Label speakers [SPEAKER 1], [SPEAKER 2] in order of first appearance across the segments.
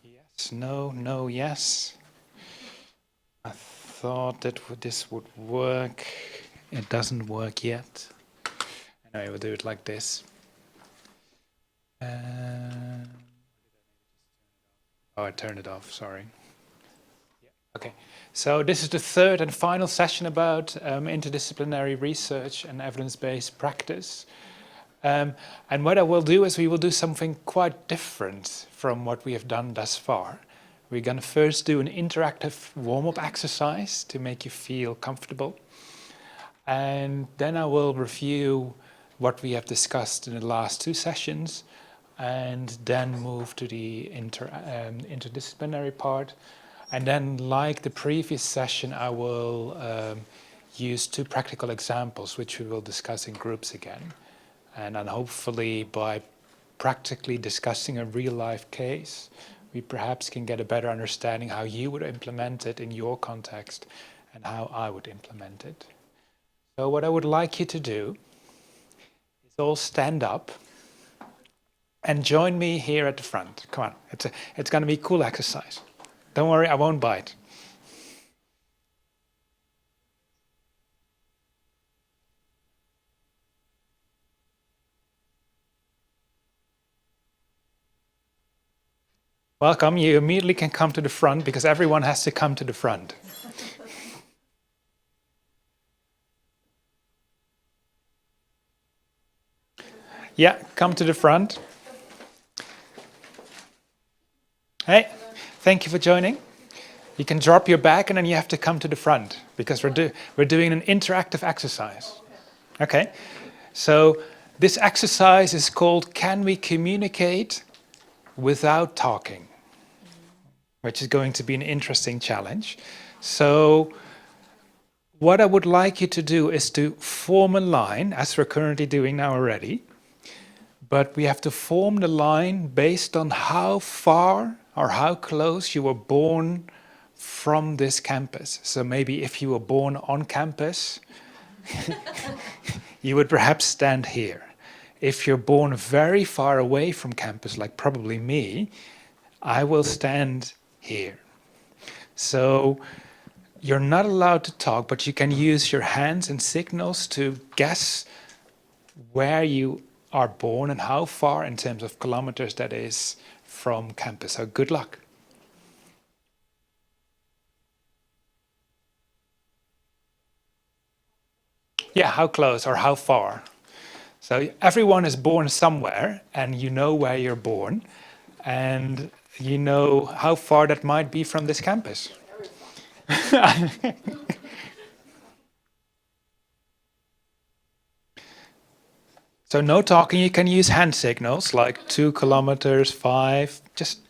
[SPEAKER 1] Yes, no, no, yes. I thought that this would work. It doesn't work yet. And I will do it like this. Oh, I turned it off, sorry. Okay, so this is the third and final session about interdisciplinary research and evidence-based practice. And what I will do is we will do something quite different from what we have done thus far. We're going to first do an interactive warm-up exercise to make you feel comfortable. And then I will review what we have discussed in the last two sessions and then move to the interdisciplinary part. And then, like the previous session, I will use two practical examples, which we will discuss in groups again. And then hopefully by practically discussing a real-life case, we perhaps can get a better understanding how you would implement it in your context and how I would implement it. So what I would like you to do is all stand up and join me here at the front. Come on, it's going to be a cool exercise. Don't worry, I won't bite. Welcome, you immediately can come to the front because everyone has to come to the front. Yeah, come to the front. Hey, thank you for joining. You can drop your bag and then you have to come to the front because we're doing an interactive exercise. Okay, so this exercise is called Can We Communicate Without Talking? Which is going to be an interesting challenge. So what I would like you to do is to form a line, as we're currently doing now already, but we have to form the line based on how far or how close you were born from this campus. So maybe if you were born on campus, you would perhaps stand here. If you're born very far away from campus, like probably me, I will stand here. So you're not allowed to talk, but you can use your hands and signals to guess where you are born and how far in terms of kilometers that is from campus. So good luck. Yeah, how close or how far? So everyone is born somewhere and you know where you're born and you know how far that might be from this campus. So no talking, you can use hand signals like 2 kilometers, 5, just.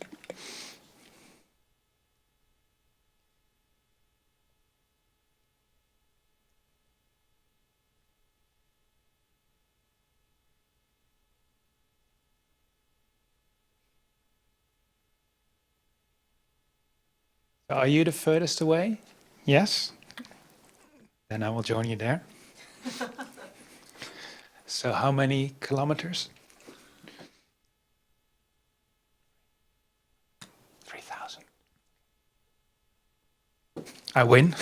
[SPEAKER 1] Are you the furthest away? Yes? Then I will join you there. So how many kilometers? 3,000. I win.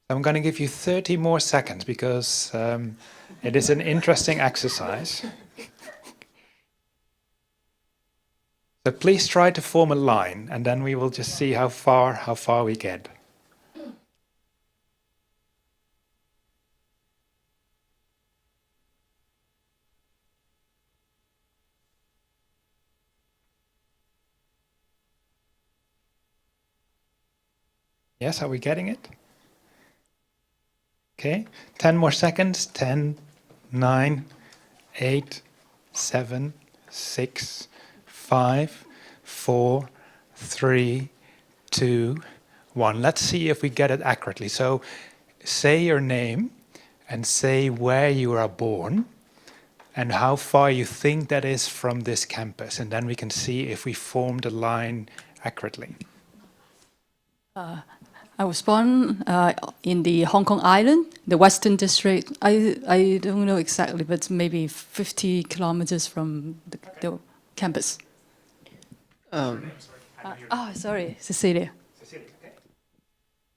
[SPEAKER 1] I'm going to give you 30 more seconds because it is an interesting exercise. So please try to form a line and then we will just see how far we get. Yes, are we getting it? Okay, 10 more seconds. 10, 9, 8, 7, 6, 5, 4, 3, 2, 1. Let's see if we get it accurately. So say your name and say where you are born and how far you think that is from this campus. And then we can see if we formed a line accurately.
[SPEAKER 2] I was born in the Hong Kong Island, the Western District. I don't know exactly, but maybe 50 kilometers from the campus. Sorry, Cecilia.
[SPEAKER 1] Cecilia, okay.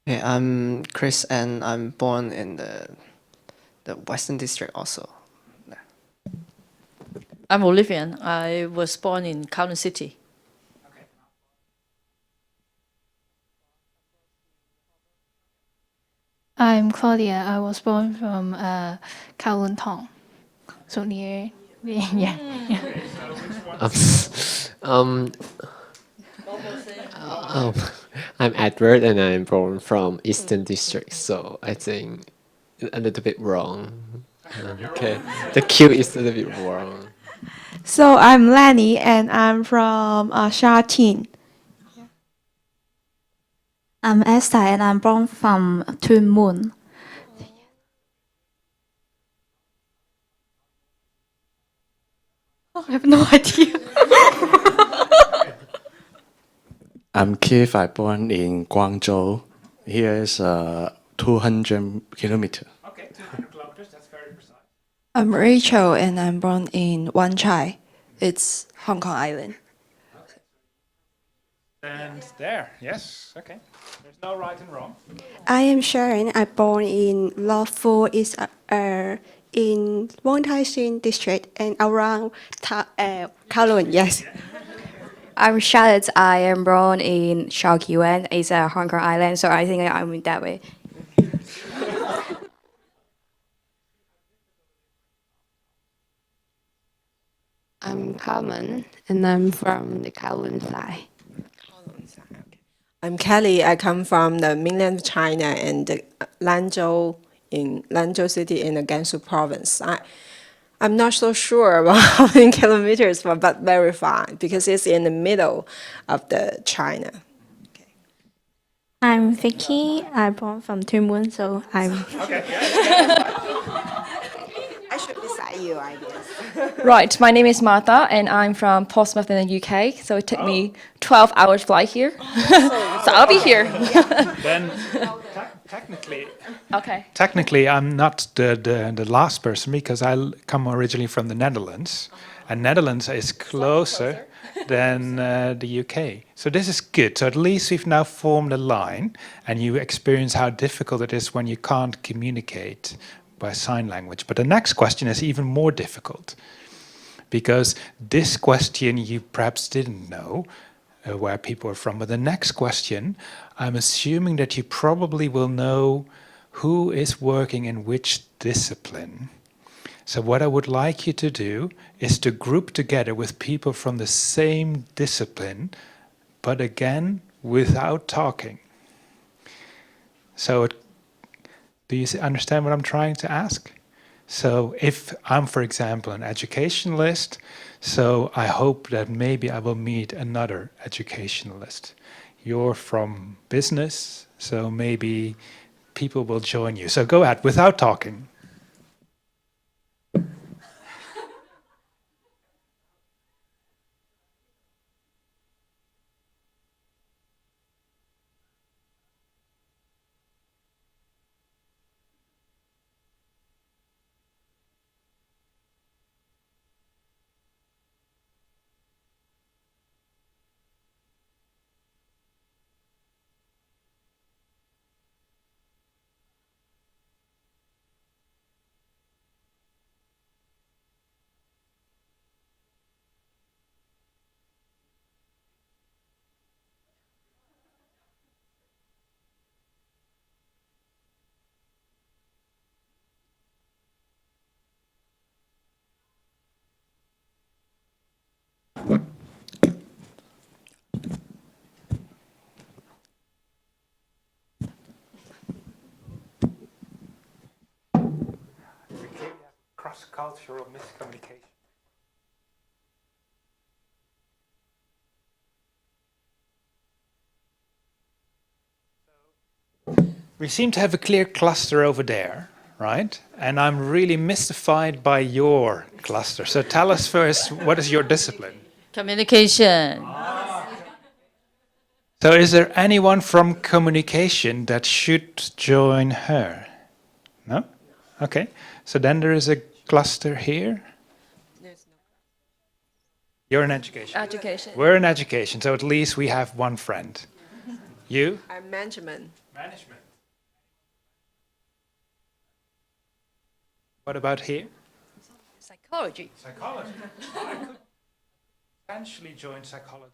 [SPEAKER 3] Okay, I'm Chris, and I'm born in the Western District also.
[SPEAKER 4] I'm Olivia. I was born in Kowloon City.
[SPEAKER 1] Okay.
[SPEAKER 5] I'm Claudia. I was born from Kowloon Tong, so near, yeah.
[SPEAKER 6] I'm Edward, and I'm born from Eastern District, so I think a little bit wrong. Okay, the Q is a little bit wrong.
[SPEAKER 7] So I'm Lenny, and I'm from Sha Tin.
[SPEAKER 8] I'm Esther, and I'm born from Tuen Mun.
[SPEAKER 7] I have no idea.
[SPEAKER 9] I'm Keith. I born in Guangzhou. Here is 200 kilometers.
[SPEAKER 1] Okay, 200 kilometers, that's very precise.
[SPEAKER 7] I'm Rachel, and I'm born in Wan Chai. It's Hong Kong Island.
[SPEAKER 1] And there, yes, okay. There's no right and wrong.
[SPEAKER 10] I am Sharon. I born in Lo Fu, is in Wong Tai Sin district and around Kowloon. Yes.
[SPEAKER 11] I'm Charlotte. I am born in Shaoqiwan. It's a Hong Kong island, so I think I'm in that way.
[SPEAKER 12] I'm Carmen, and I'm from the Kowloon side.
[SPEAKER 13] I'm Kelly. I come from the mainland China and Lanzhou City in the Gansu province. I'm not so sure about how many kilometers, but very far because it's in the middle of the China. Okay.
[SPEAKER 14] I'm Vicky. I'm born from Tuen Mun, so I'm.
[SPEAKER 1] Okay.
[SPEAKER 13] I should beside you, I guess.
[SPEAKER 4] Right, my name is Martha, and I'm from Portsmouth in the UK. So it took me 12 hours flight here. So I'll be here.
[SPEAKER 1] Then, technically,
[SPEAKER 4] Okay.
[SPEAKER 1] technically, I'm not the last person because I come originally from the Netherlands, and Netherlands is closer than the UK. So this is good. So at least we've now formed a line, and you experience how difficult it is when you can't communicate by sign language. But the next question is even more difficult, because this question you perhaps didn't know where people are from. But the next question, I'm assuming that you probably will know who is working in which discipline. So what I would like you to do is to group together with people from the same discipline, but again, without talking. So do you understand what I'm trying to ask? So if I'm, for example, an educationalist, so I hope that maybe I will meet another educationalist. You're from business, so maybe people will join you. So go ahead, without talking. Cross-cultural miscommunication. We seem to have a clear cluster over there, right? And I'm really mystified by your cluster. So tell us first, what is your discipline?
[SPEAKER 4] Communication.
[SPEAKER 1] So is there anyone from communication that should join her? No? Okay. So then there is a cluster here. You're in education.
[SPEAKER 4] Education.
[SPEAKER 1] We're in education, so at least we have one friend. You?
[SPEAKER 13] I'm management.
[SPEAKER 1] Management. What about here?
[SPEAKER 4] Psychology.
[SPEAKER 1] Psychology. I could potentially join psychology.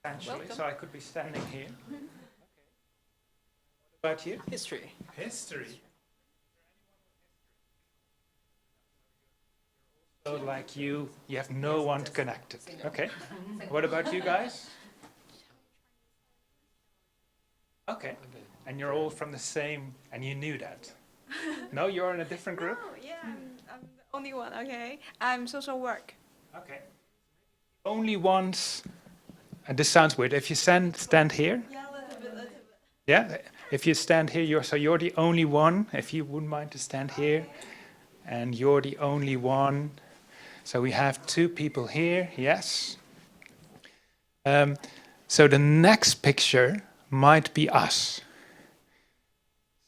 [SPEAKER 1] Potentially,
[SPEAKER 4] Welcome.
[SPEAKER 1] so I could be standing here. Okay. What about you?
[SPEAKER 3] History.
[SPEAKER 1] History. So like you have no one to connect it. Okay. What about you guys? Okay. And you're all from the same, and you knew that? No, you're in a different group?
[SPEAKER 15] Oh, yeah, I'm the only one, okay. I'm social work.
[SPEAKER 1] Okay. Only once, and this sounds weird, if you stand here?
[SPEAKER 15] Yeah, a little bit.
[SPEAKER 1] Yeah, if you stand here, you're the only one, if you wouldn't mind to stand here. And you're the only one. So we have two people here, yes. So the next picture might be us.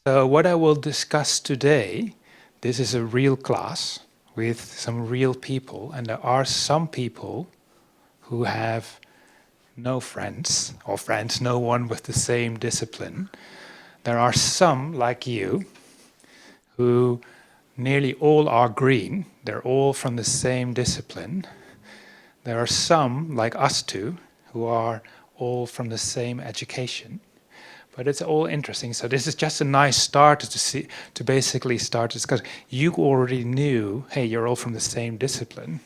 [SPEAKER 1] So what I will discuss today, this is a real class with some real people, and there are some people who have no friends, or friends, no one with the same discipline. There are some, like you, who nearly all are green. They're all from the same discipline. There are some, like us two, who are all from the same education. But it's all interesting. So this is just a nice start to basically start this, because you already knew, hey, you're all from the same discipline.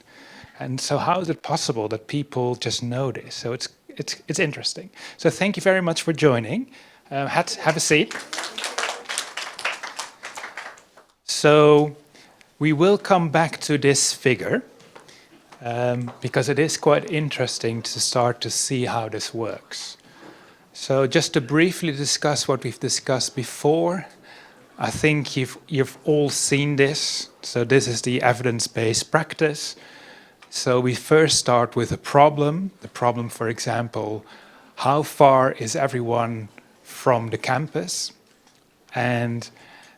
[SPEAKER 1] And so how is it possible that people just know this? So it's interesting. So thank you very much for joining. Have a seat. So we will come back to this figure because it is quite interesting to start to see how this works. So just to briefly discuss what we've discussed before, I think you've all seen this. So this is the evidence-based practice. So we first start with a problem. The problem, for example, how far is everyone from the campus? And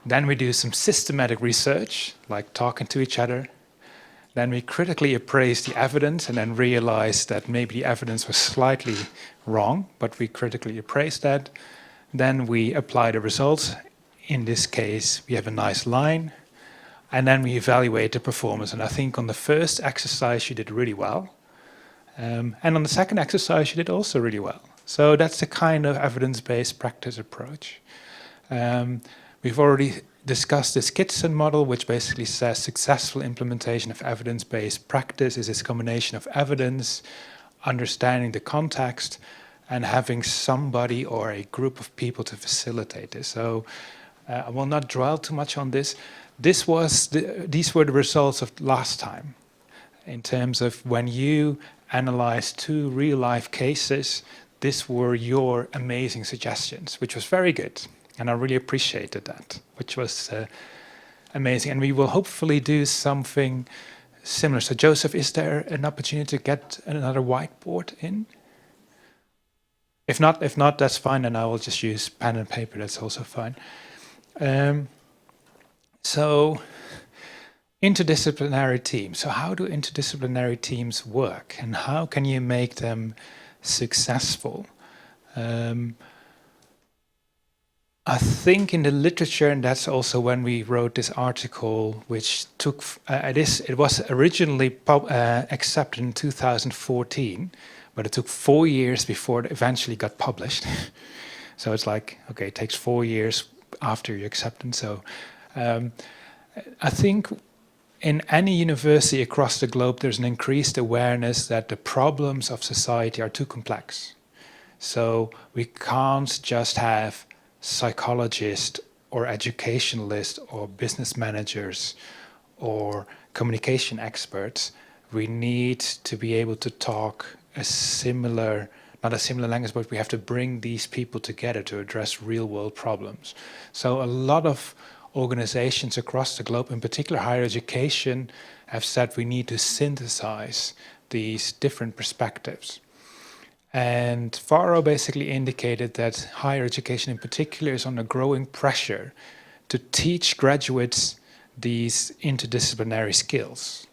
[SPEAKER 1] then we do some systematic research, like talking to each other. Then we critically appraise the evidence and then realize that maybe the evidence was slightly wrong, but we critically appraise that. Then we apply the results. In this case, we have a nice line. And then we evaluate the performance. And I think on the first exercise, you did really well. And on the second exercise, you did also really well. So that's the kind of evidence-based practice approach. We've already discussed this Kitson model, which basically says successful implementation of evidence-based practice is this combination of evidence, understanding the context, and having somebody or a group of people to facilitate this. So I will not dwell too much on this. These were the results of last time, in terms of when you analyzed 2 real-life cases. These were your amazing suggestions, which was very good. And I really appreciated that, which was amazing. And we will hopefully do something similar. So Joseph, is there an opportunity to get another whiteboard in? If not, that's fine. And I will just use pen and paper. That's also fine. So interdisciplinary teams. So how do interdisciplinary teams work? And how can you make them successful? I think in the literature, and that's also when we wrote this article, which took, it was originally accepted in 2014, but it took 4 years before it eventually got published. So it's like, okay, it takes 4 years after your acceptance. So I think in any university across the globe, there's an increased awareness that the problems of society are too complex. So we can't just have psychologists or educationalists or business managers or communication experts. We need to be able to talk not a similar language, but we have to bring these people together to address real world problems. So a lot of organizations across the globe, in particular higher education, have said we need to synthesize these different perspectives. And Faro basically indicated that higher education in particular is under growing pressure to teach graduates these interdisciplinary skills.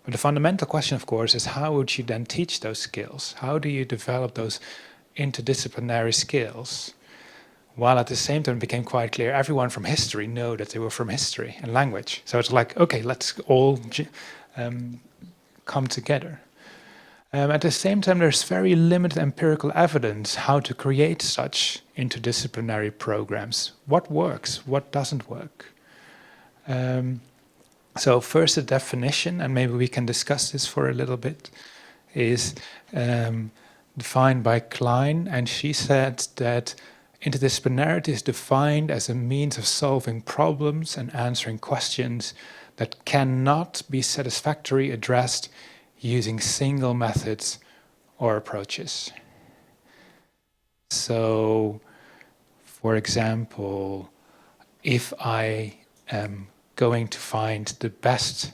[SPEAKER 1] But the fundamental question, of course, is how would you then teach those skills? How do you develop those interdisciplinary skills? While at the same time it became quite clear everyone from history knew that they were from history and language. So it's like, okay, let's all come together. At the same time, there's very limited empirical evidence how to create such interdisciplinary programs. What works? What doesn't work? So first, the definition, and maybe we can discuss this for a little bit, is defined by Klein, and she said that interdisciplinarity is defined as a means of solving problems and answering questions that cannot be satisfactorily addressed using single methods or approaches. So, for example, if I am going to find the best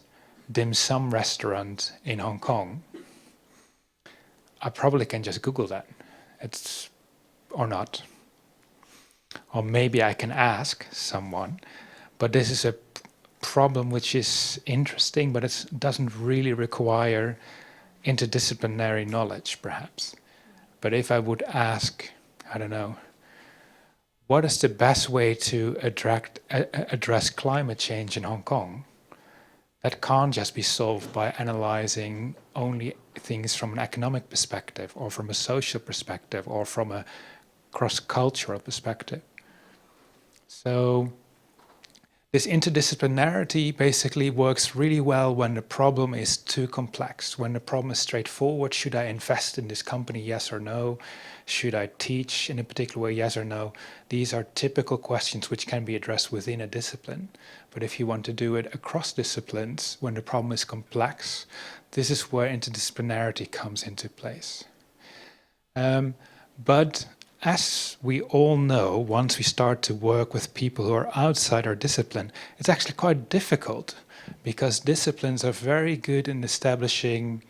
[SPEAKER 1] dim sum restaurant in Hong Kong, I probably can just Google that. Or not. Or maybe I can ask someone, but this is a problem which is interesting, but it doesn't really require interdisciplinary knowledge, perhaps. But if I would ask, I don't know, what is the best way to address climate change in Hong Kong? That can't just be solved by analyzing only things from an economic perspective, or from a social perspective, or from a cross-cultural perspective. So this interdisciplinarity basically works really well when the problem is too complex. When the problem is straightforward, should I invest in this company, yes or no? Should I teach in a particular way, yes or no? These are typical questions which can be addressed within a discipline. But if you want to do it across disciplines, when the problem is complex, this is where interdisciplinarity comes into place. But as we all know, once we start to work with people who are outside our discipline, it's actually quite difficult, because disciplines are very good in establishing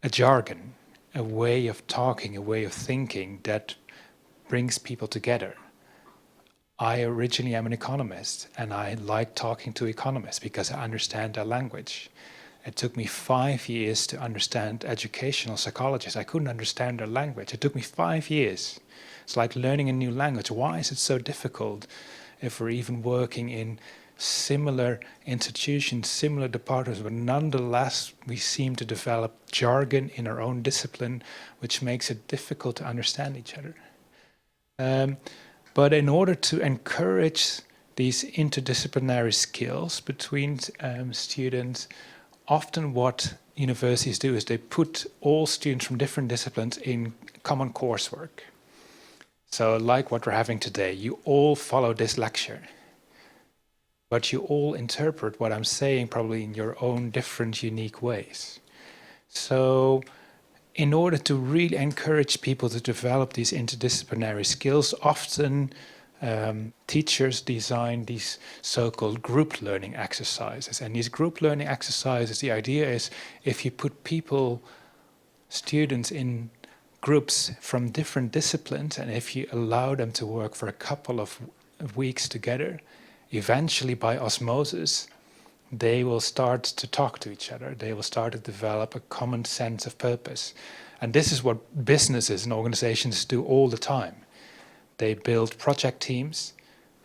[SPEAKER 1] a jargon, a way of talking, a way of thinking that brings people together. I originally am an economist, and I like talking to economists because I understand their language. It took me 5 years to understand educational psychologists. I couldn't understand their language. It took me 5 years. It's like learning a new language. Why is it so difficult if we're even working in similar institutions, similar departments, but nonetheless we seem to develop jargon in our own discipline, which makes it difficult to understand each other. But in order to encourage these interdisciplinary skills between students, often what universities do is they put all students from different disciplines in common coursework. So like what we're having today, you all follow this lecture, but you all interpret what I'm saying probably in your own different, unique ways. So in order to really encourage people to develop these interdisciplinary skills, often teachers design these so-called group learning exercises. And these group learning exercises, the idea is if you put students in groups from different disciplines, and if you allow them to work for a couple of weeks together, eventually by osmosis, they will start to talk to each other. They will start to develop a common sense of purpose. And this is what businesses and organizations do all the time. They build project teams,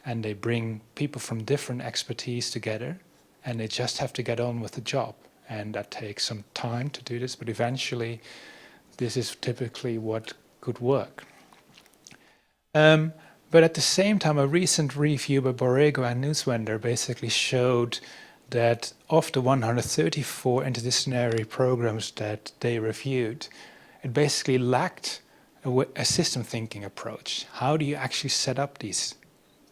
[SPEAKER 1] and they bring people from different expertise together, and they just have to get on with the job. And that takes some time to do this, but eventually this is typically what could work. But at the same time, a recent review by Borrego and Nusswender basically showed that of the 134 interdisciplinary programs that they reviewed, it basically lacked a system thinking approach. How do you actually set up these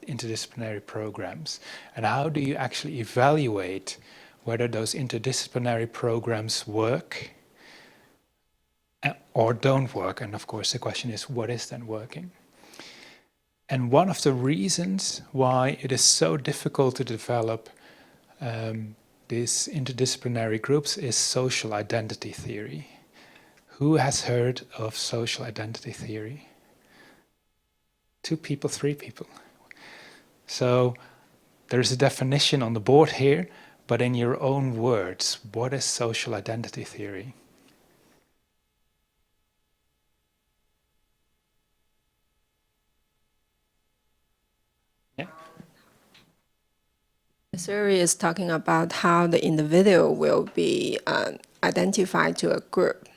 [SPEAKER 1] interdisciplinary programs? And how do you actually evaluate whether those interdisciplinary programs work or don't work? And of course the question is, what is then working? And one of the reasons why it is so difficult to develop these interdisciplinary groups is social identity theory. Who has heard of social identity theory? 2 people, 3 people. So there's a definition on the board here, but in your own words, what is social identity theory? Yeah.
[SPEAKER 13] The theory is talking about how the individual will be identified to a group,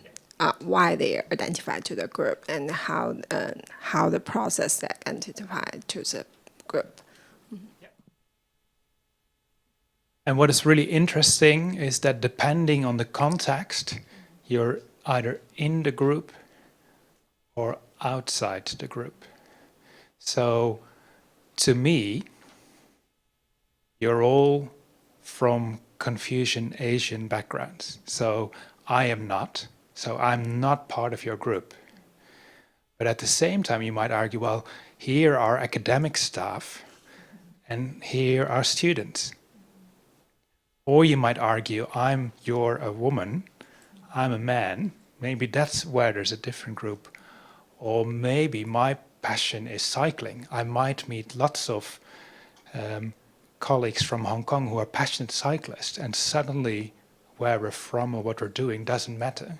[SPEAKER 13] why they are identified to the group, and how the process that identified to the group.
[SPEAKER 1] And what is really interesting is that depending on the context, you're either in the group or outside the group. So, to me, you're all from Confucian Asian backgrounds. So I am not. So I'm not part of your group. But at the same time, you might argue, well, here are academic staff and here are students. Or you might argue, you're a woman, I'm a man. Maybe that's where there's a different group. Or maybe my passion is cycling. I might meet lots of colleagues from Hong Kong who are passionate cyclists, and suddenly where we're from or what we're doing doesn't matter.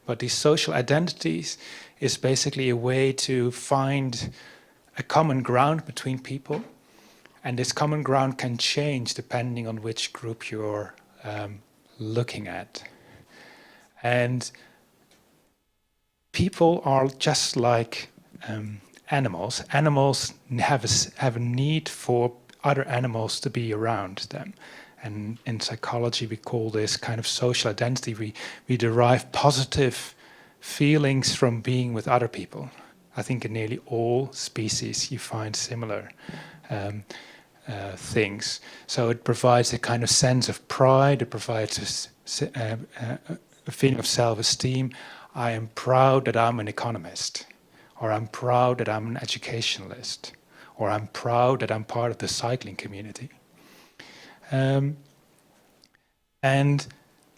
[SPEAKER 1] But these social identities is basically a way to find a common ground between people, and this common ground can change depending on which group you're looking at. And people are just like animals. Animals have a need for other animals to be around them. And in psychology, we call this kind of social identity. We derive positive feelings from being with other people. I think in nearly all species you find similar things. So it provides a kind of sense of pride, it provides a feeling of self-esteem. I am proud that I'm an economist, or I'm proud that I'm an educationalist, or I'm proud that I'm part of the cycling community. And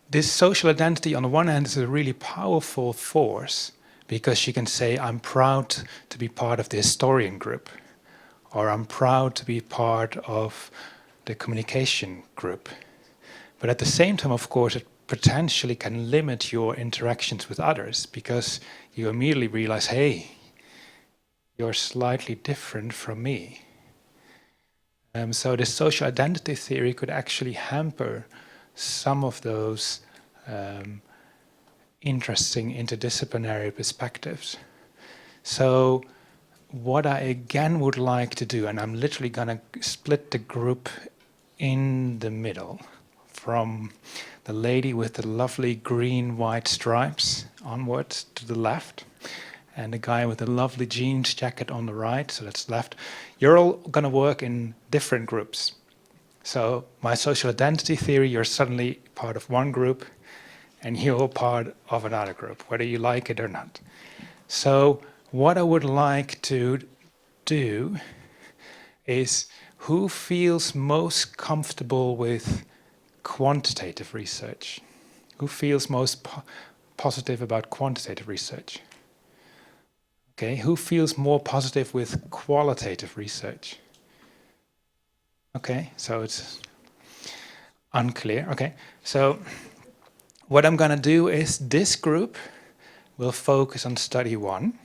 [SPEAKER 1] this social identity, on the one hand, is a really powerful force, because you can say, I'm proud to be part of the historian group, or I'm proud to be part of the communication group. But at the same time, of course, it potentially can limit your interactions with others, because you immediately realize, hey, you're slightly different from me. So this social identity theory could actually hamper some of those interesting interdisciplinary perspectives. So what I again would like to do, and I'm literally going to split the group in the middle, from the lady with the lovely green-white stripes onwards to the left, and the guy with the lovely jeans jacket on the right, so that's left. You're all going to work in different groups. So my social identity theory, you're suddenly part of one group, and you're part of another group, whether you like it or not. So what I would like to do is, who feels most comfortable with quantitative research? Who feels most positive about quantitative research? Okay, who feels more positive with qualitative research? Okay, so it's unclear. Okay, so what I'm going to do is, this group will focus on study 1,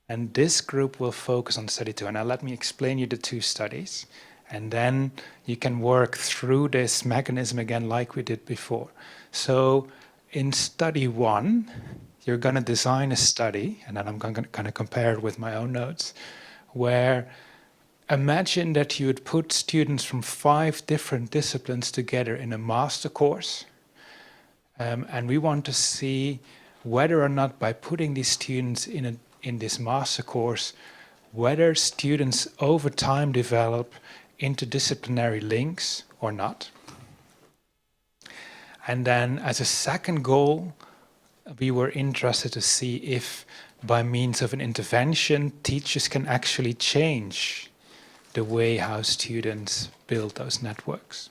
[SPEAKER 1] and this group will focus on study 2. And now let me explain you the 2 studies, and then you can work through this mechanism again like we did before. So in study 1, you're going to design a study, and then I'm going to compare it with my own notes, where imagine that you would put students from 5 different disciplines together in a master course. And we want to see whether or not, by putting these students in this master course, whether students over time develop interdisciplinary links or not. And then as a second goal, we were interested to see if, by means of an intervention, teachers can actually change the way how students build those networks.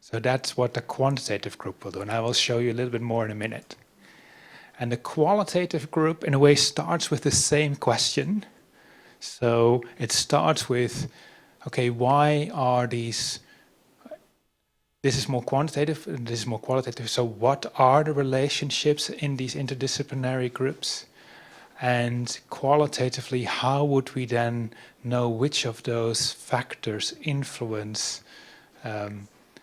[SPEAKER 1] So that's what the quantitative group will do, and I will show you a little bit more in a minute. And the qualitative group, in a way, starts with the same question. So it starts with, okay, why are these, this is more quantitative, and this is more qualitative. So what are the relationships in these interdisciplinary groups? And qualitatively, how would we then know which of those factors influence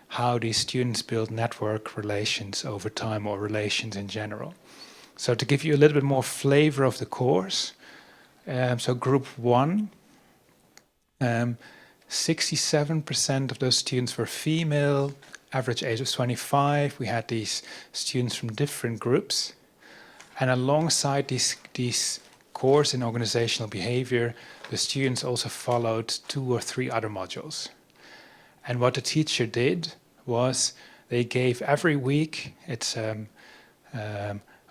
[SPEAKER 1] how these students build network relations over time, or relations in general? So to give you a little bit more flavor of the course, so group 1, 67% of those students were female, average age of 25. We had these students from different groups. And alongside this course in organizational behavior, the students also followed 2 or 3 other modules. And what the teacher did was they gave every week, it's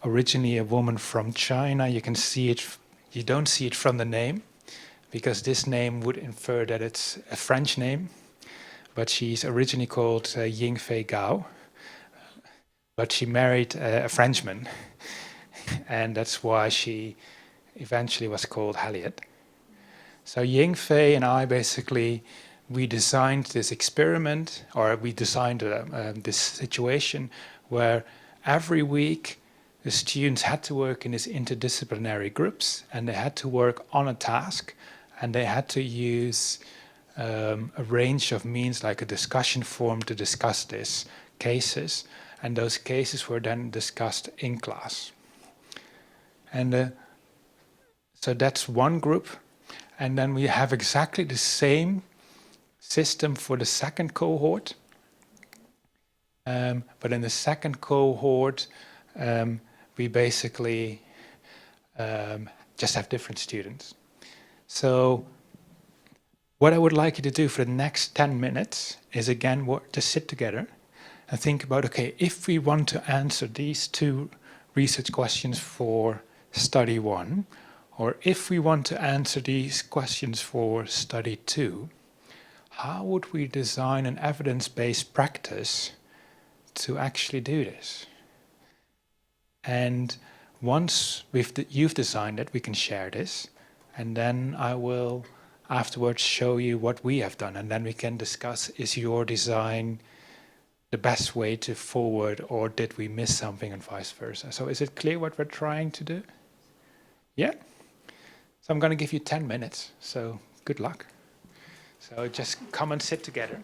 [SPEAKER 1] originally a woman from China. You can see it, you don't see it from the name, because this name would infer that it's a French name. But she's originally called Yingfei Gao. But she married a Frenchman. And that's why she eventually was called Harriet. So Yingfei and I basically, we designed this experiment, or we designed this situation where every week the students had to work in these interdisciplinary groups, and they had to work on a task, and they had to use a range of means, like a discussion forum, to discuss these cases, and those cases were then discussed in class. And so that's one group, and then we have exactly the same system for the second cohort, but in the second cohort, we basically just have different students. So what I would like you to do for the next 10 minutes is, again, just sit together and think about, okay, if we want to answer these 2 research questions for study 1, or if we want to answer these questions for study 2, how would we design an evidence-based practice to actually do this? And once you've designed it, we can share this, and then I will afterwards show you what we have done, and then we can discuss, is your design the best way to forward, or did we miss something, and vice versa. So is it clear what we're trying to do? Yeah? So I'm going to give you 10 minutes, so good luck. So just come and sit together.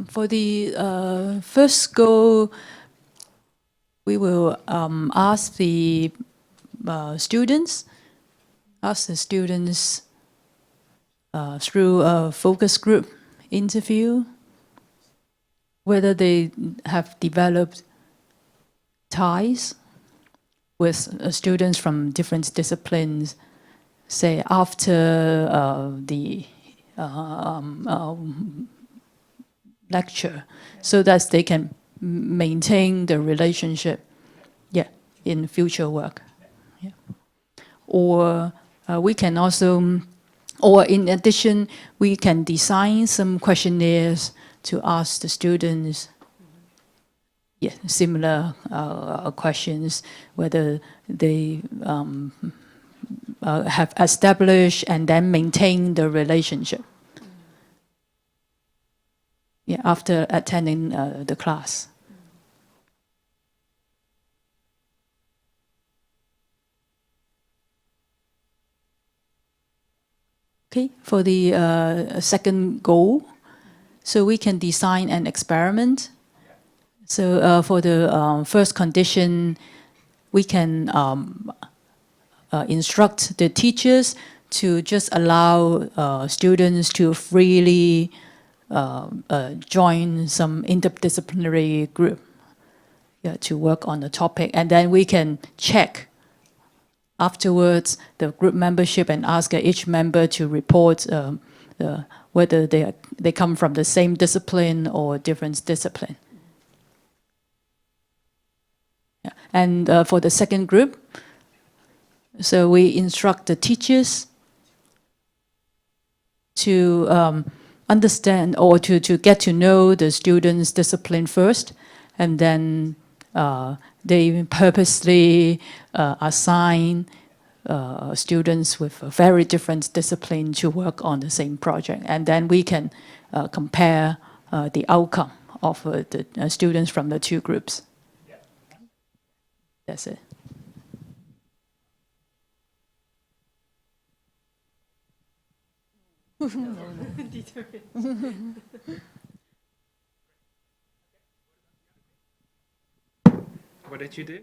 [SPEAKER 2] For the first goal, we will ask the students through a focus group interview whether they have developed ties with students from different disciplines, say after the lecture, so that they can maintain the relationship, in future work. Or we can also, or in addition, we can design some questionnaires to ask the students similar questions, whether they have established and then maintain the relationship after attending the class. Okay, for the second goal, so we can design an experiment. So for the first condition, we can instruct the teachers to just allow students to freely join some interdisciplinary group to work on the topic. And then we can check afterwards the group membership and ask each member to report whether they come from the same discipline or different discipline. And for the second group, so we instruct the teachers to understand or to get to know the students' discipline first, and then they purposely assign students with a very different discipline to work on the same project. And then we can compare the outcome of the students from the two groups. That's it.
[SPEAKER 1] What did you do?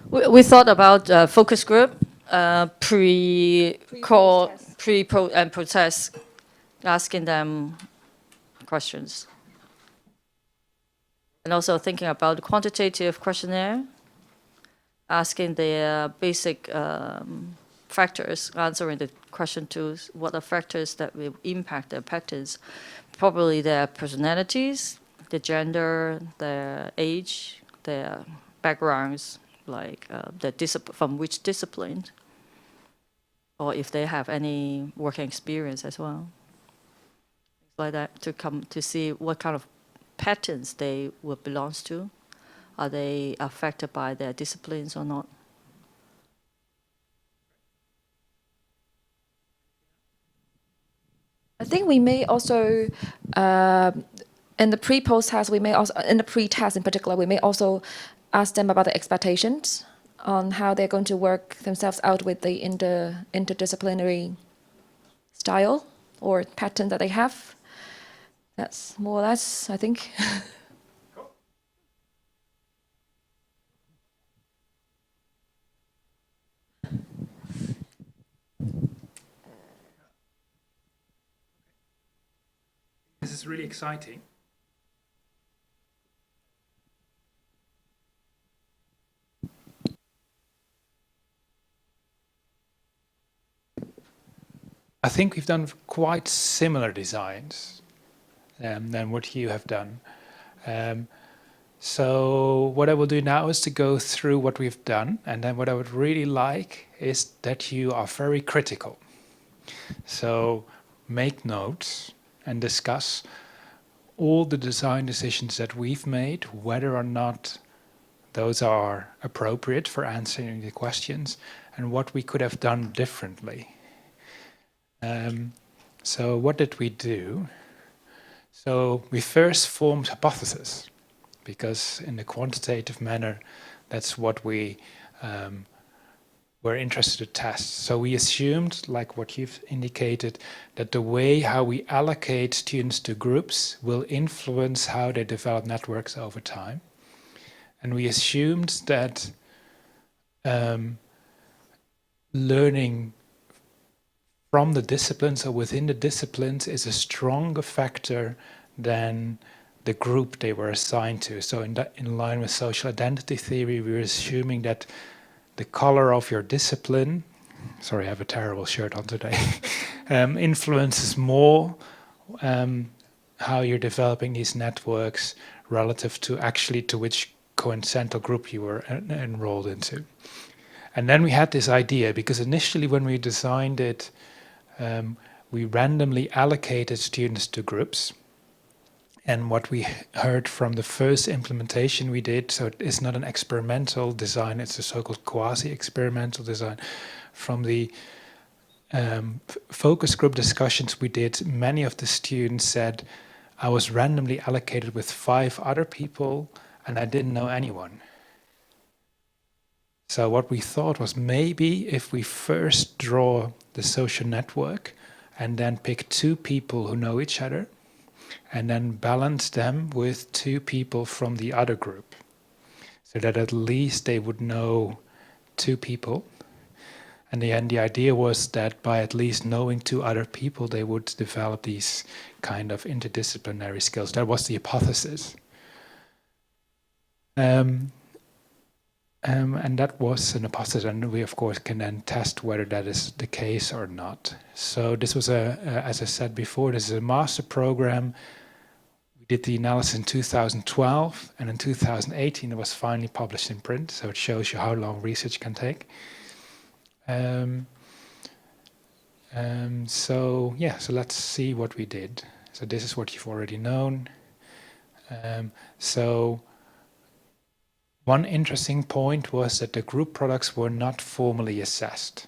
[SPEAKER 16] We thought about focus group, pre-call, and protest, asking them questions. And also thinking about quantitative questionnaire, asking the basic factors, answering the question to what are factors that will impact their patterns. Probably their personalities, their gender, their age, their backgrounds, like from which discipline, or if they have any working experience as well. Things like that, to come to see what kind of patterns they would belong to. Are they affected by their disciplines or not?
[SPEAKER 4] I think we may also, in the pre-post test, we may also, in the pre-test in particular, we may also ask them about the expectations on how they're going to work themselves out with the interdisciplinary style or pattern that they have. That's more or less, I think.
[SPEAKER 1] This is really exciting. I think we've done quite similar designs than what you have done. So what I will do now is to go through what we've done, and then what I would really like is that you are very critical. So make notes and discuss all the design decisions that we've made, whether or not those are appropriate for answering the questions, and what we could have done differently. So what did we do? So we first formed hypotheses, because in a quantitative manner, that's what we were interested to test. So we assumed, like what you've indicated, that the way how we allocate students to groups will influence how they develop networks over time. And we assumed that learning from the disciplines or within the disciplines is a stronger factor than the group they were assigned to. So in line with social identity theory, we were assuming that the color of your discipline, sorry, I have a terrible shirt on today, influences more how you're developing these networks relative to actually to which coincidental group you were enrolled into. And then we had this idea, because initially when we designed it, we randomly allocated students to groups. And what we heard from the first implementation we did, so it is not an experimental design, it's a so-called quasi-experimental design. From the focus group discussions we did, many of the students said, I was randomly allocated with 5 other people and I didn't know anyone. So what we thought was, maybe if we first draw the social network and then pick 2 people who know each other, and then balance them with 2 people from the other group, so that at least they would know 2 people. And the idea was that by at least knowing 2 other people, they would develop these kind of interdisciplinary skills. That was the hypothesis. And that was an hypothesis, and we of course can then test whether that is the case or not. So this was as I said before, this is a master program. We did the analysis in 2012, and in 2018 it was finally published in print. So it shows you how long research can take. So let's see what we did. So this is what you've already known. One interesting point was that the group products were not formally assessed.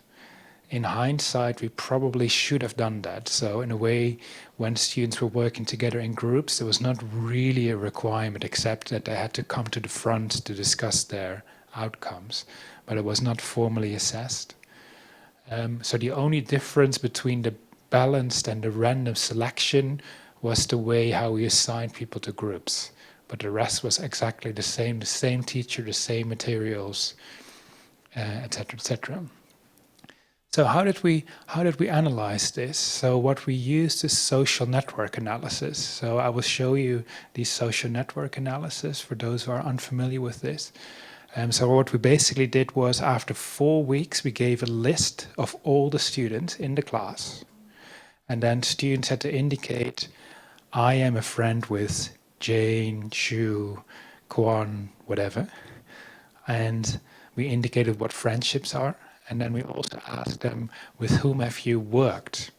[SPEAKER 1] In hindsight, we probably should have done that. So in a way, when students were working together in groups, there was not really a requirement except that they had to come to the front to discuss their outcomes, but it was not formally assessed. So the only difference between the balanced and the random selection was the way how we assigned people to groups. But the rest was exactly the same teacher, the same materials, etc., etc. So how did we analyze this? So what we used is social network analysis. So I will show you the social network analysis for those who are unfamiliar with this. So what we basically did was, after 4 weeks, we gave a list of all the students in the class. And then students had to indicate, I am a friend with Jane, Shu, Kwan, whatever. And we indicated what friendships are. And then we also asked them, with whom have you worked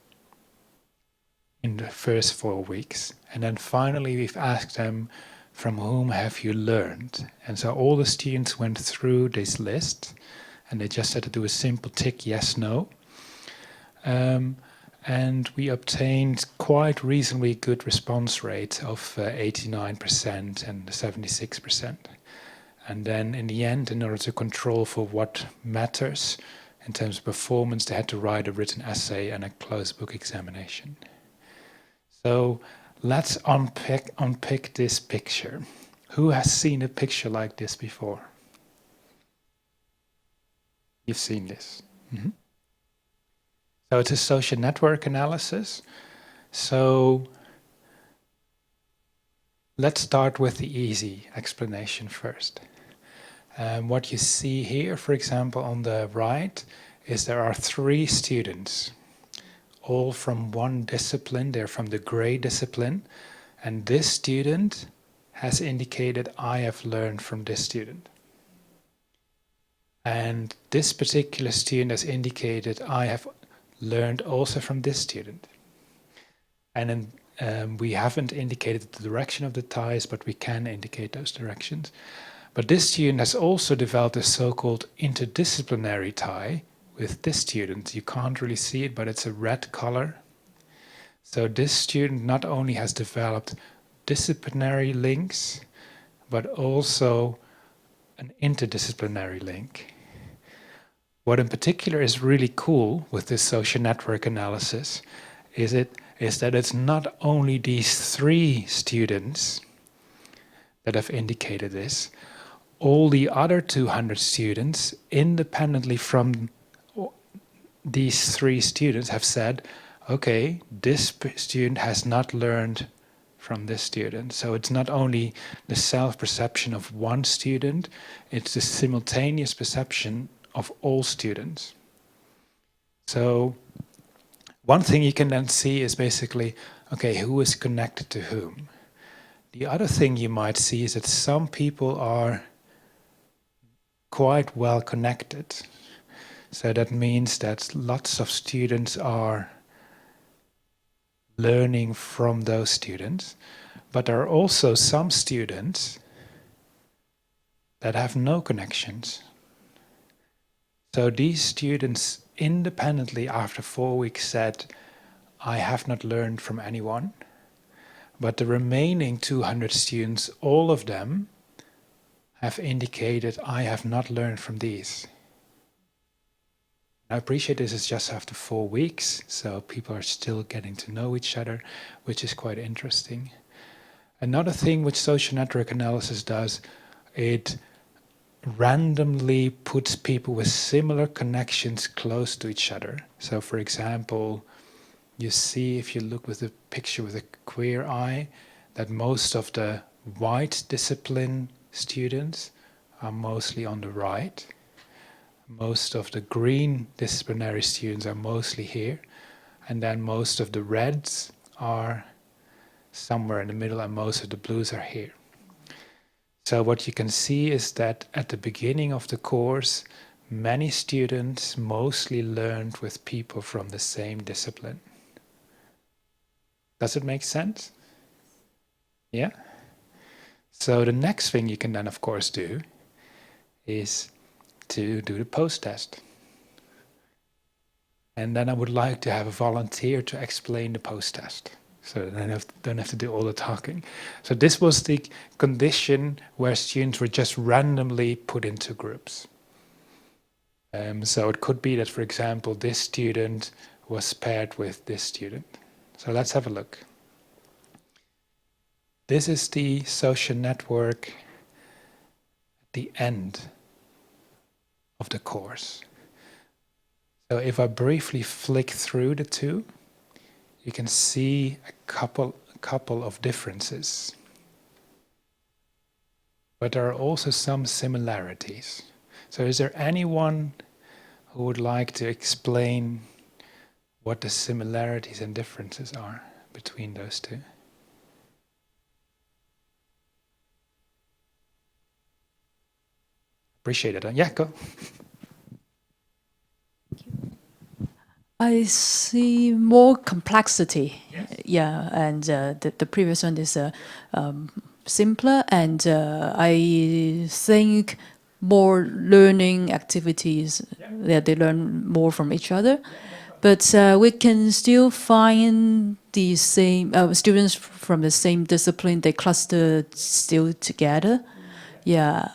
[SPEAKER 1] in the first 4 weeks? And then finally we've asked them, from whom have you learned? And so all the students went through this list, and they just had to do a simple tick, yes, no. And we obtained quite reasonably good response rates of 89% and 76%. And then in the end, in order to control for what matters in terms of performance, they had to write a written essay and a closed book examination. So let's unpick this picture. Who has seen a picture like this before? You've seen this. Mm-hmm. So it's a social network analysis. So let's start with the easy explanation first. What you see here, for example, on the right, is there are 3 students, all from one discipline. They're from the gray discipline. And this student has indicated, I have learned from this student. And this particular student has indicated, I have learned also from this student. And then we haven't indicated the direction of the ties, but we can indicate those directions. But this student has also developed a so-called interdisciplinary tie with this student. You can't really see it, but it's a red color. So this student not only has developed disciplinary links, but also an interdisciplinary link. What in particular is really cool with this social network analysis is that it's not only these 3 students that have indicated this. All the other 200 students, independently from these 3 students, have said, okay, this student has not learned from this student. So it's not only the self-perception of one student, it's the simultaneous perception of all students. So one thing you can then see is basically, okay, who is connected to whom? The other thing you might see is that some people are quite well connected. So that means that lots of students are learning from those students, but there are also some students that have no connections. So these students independently after 4 weeks said, I have not learned from anyone, but the remaining 200 students, all of them have indicated, I have not learned from these. I appreciate this is just after 4 weeks, so people are still getting to know each other, which is quite interesting. Another thing which social network analysis does, it randomly puts people with similar connections close to each other. So for example, you see if you look with the picture with a queer eye, that most of the white discipline students are mostly on the right. Most of the green disciplinary students are mostly here, and then most of the reds are somewhere in the middle, and most of the blues are here. So what you can see is that at the beginning of the course, many students mostly learned with people from the same discipline. Does it make sense? Yeah? So the next thing you can then of course do is to do the post-test. And then I would like to have a volunteer to explain the post-test, so then I don't have to do all the talking. So this was the condition where students were just randomly put into groups. So it could be that, for example, this student was paired with this student. So let's have a look. This is the social network at the end of the course. So if I briefly flick through the two, you can see a couple of differences. But there are also some similarities. So is there anyone who would like to explain what the similarities and differences are between those two? Appreciate it. Yeah, go.
[SPEAKER 2] I see more complexity. Yes. Yeah, and the previous one is simpler, and I think more learning activities. Yeah, they learn more from each other. But we can still find the same students from the same discipline. They cluster still together. Yeah.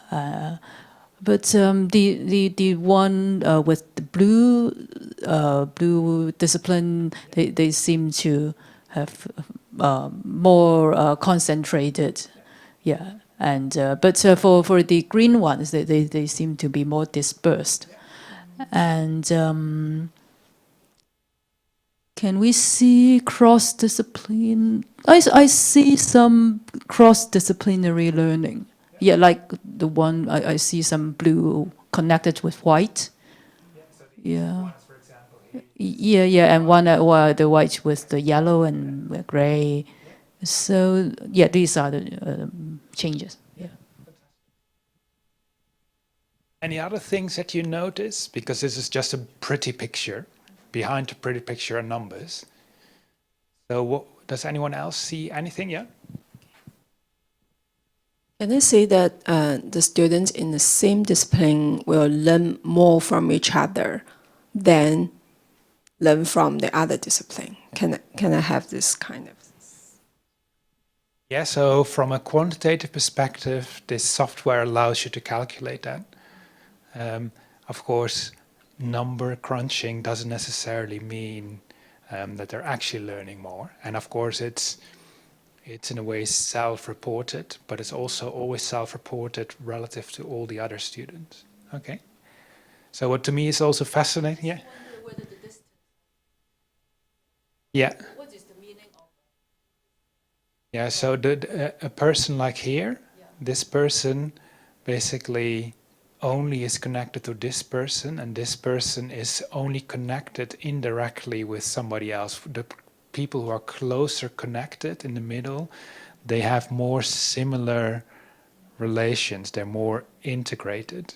[SPEAKER 2] But the one with the blue discipline, they seem to have more concentrated, yeah. And but for the green ones, they seem to be more dispersed. And can we see cross-discipline? I see some cross-disciplinary learning. Yeah, like the one I see some blue connected with white. Yeah. Yeah, and one the white with the yellow and the gray. So yeah, these are the changes. Yeah.
[SPEAKER 1] Any other things that you notice? Because this is just a pretty picture. Behind the pretty picture are numbers. So does anyone else see anything? Yeah.
[SPEAKER 13] Can I say that the students in the same discipline will learn more from each other than learn from the other discipline? Can I have this kind of?
[SPEAKER 1] Yeah, so from a quantitative perspective, this software allows you to calculate that. Of course, number crunching doesn't necessarily mean that they're actually learning more. And of course, it's in a way self-reported, but it's also always self-reported relative to all the other students. Okay. So what to me is also fascinating, yeah? Yeah.
[SPEAKER 2] What is the meaning of that?
[SPEAKER 1] Yeah, so a person like here, this person basically only is connected to this person, and this person is only connected indirectly with somebody else. The people who are closer connected in the middle, they have more similar relations, they're more integrated.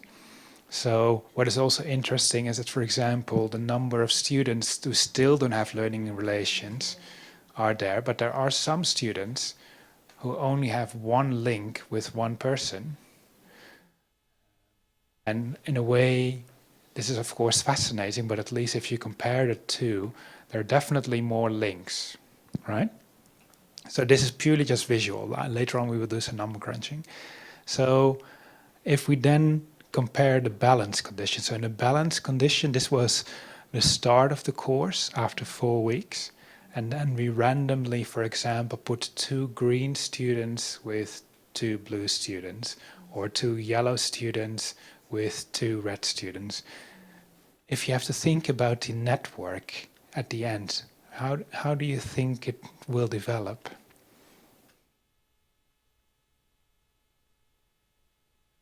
[SPEAKER 1] So what is also interesting is that, for example, the number of students who still don't have learning relations are there, but there are some students who only have one link with one person. And in a way, this is of course fascinating, but at least if you compare the two, there are definitely more links, right? So this is purely just visual. Later on we will do some number crunching. So if we then compare the balance condition. So in the balance condition, this was the start of the course after 4 weeks. And then we randomly, for example, put 2 green students with 2 blue students, or 2 yellow students with 2 red students. If you have to think about the network at the end, how do you think it will develop?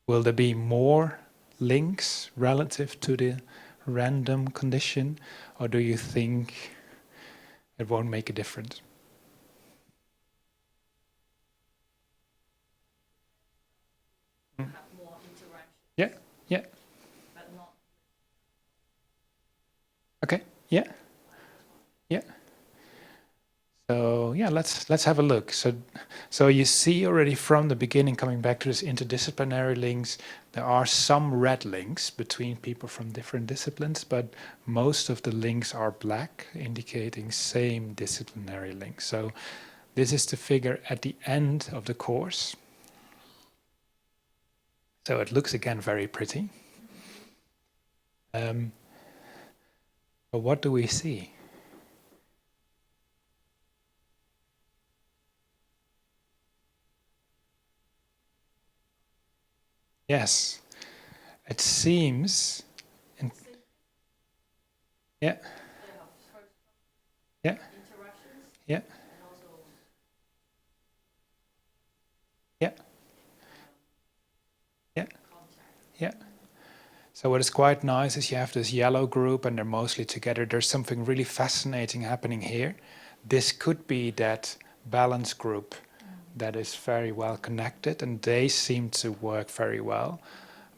[SPEAKER 1] Will there be more links relative to the random condition, or do you think it won't make a difference? Yeah, yeah. Okay, yeah, yeah. So yeah, let's have a look. So you see already from the beginning, coming back to this interdisciplinary links, there are some red links between people from different disciplines, but most of the links are black, indicating same disciplinary links. So this is the figure at the end of the course. So it looks again very pretty. But what do we see? Yes, it seems. Yeah. Yeah. Yeah. Yeah. Yeah. Yeah. So what is quite nice is you have this yellow group and they're mostly together. There's something really fascinating happening here. This could be that balance group that is very well connected, and they seem to work very well.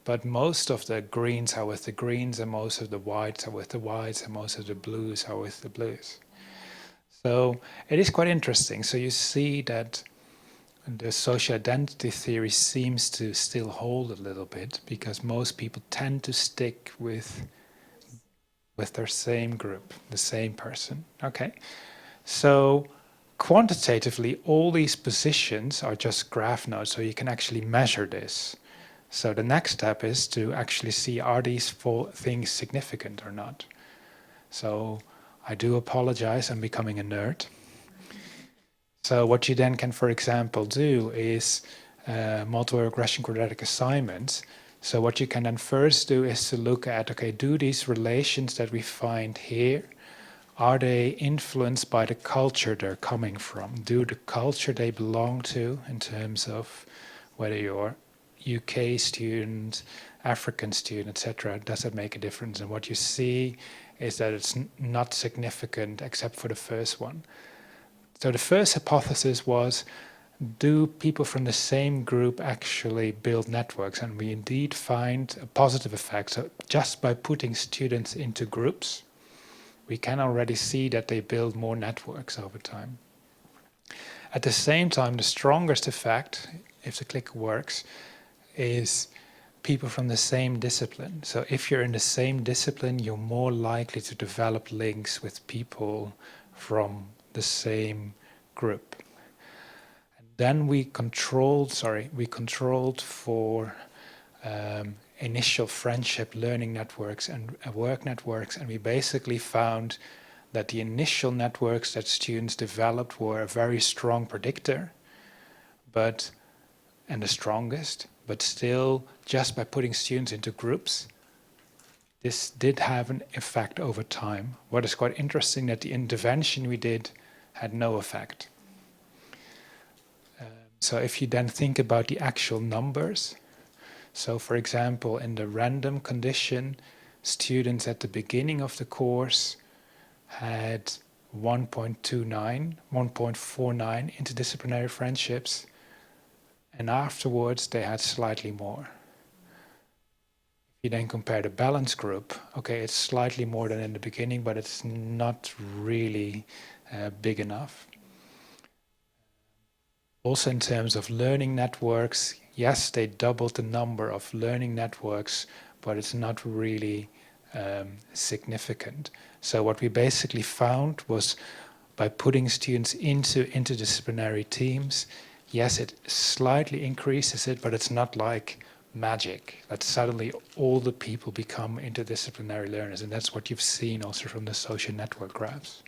[SPEAKER 1] But most of the greens are with the greens, and most of the whites are with the whites, and most of the blues are with the blues. So it is quite interesting. So you see that the social identity theory seems to still hold a little bit, because most people tend to stick with their same group, the same person. Okay, so quantitatively, all these positions are just graph nodes, so you can actually measure this. So the next step is to actually see, are these 4 things significant or not? So I do apologize, I'm becoming a nerd. So what you then can, for example, do is multiple regression quadratic assignments. So what you can then first do is to look at, okay, do these relations that we find here, are they influenced by the culture they're coming from? Do the culture they belong to, in terms of whether you're UK student, African student, etc., does it make a difference? And what you see is that it's not significant except for the first one. So the first hypothesis was, do people from the same group actually build networks? And we indeed find a positive effect. So just by putting students into groups, we can already see that they build more networks over time. At the same time, the strongest effect, if the clicker works, is people from the same discipline. So if you're in the same discipline, you're more likely to develop links with people from the same group. And then we controlled for initial friendship learning networks and work networks, and we basically found that the initial networks that students developed were a very strong predictor, and the strongest, but still, just by putting students into groups, this did have an effect over time. What is quite interesting, that the intervention we did had no effect. So if you then think about the actual numbers, so for example, in the random condition, students at the beginning of the course had 1.49 interdisciplinary friendships, and afterwards they had slightly more. If you then compare the balance group, okay, it's slightly more than in the beginning, but it's not really big enough. Also in terms of learning networks, yes, they doubled the number of learning networks, but it's not really significant. So what we basically found was, by putting students into interdisciplinary teams, yes, it slightly increases it, but it's not like magic, that suddenly all the people become interdisciplinary learners. And that's what you've seen also from the social network graphs.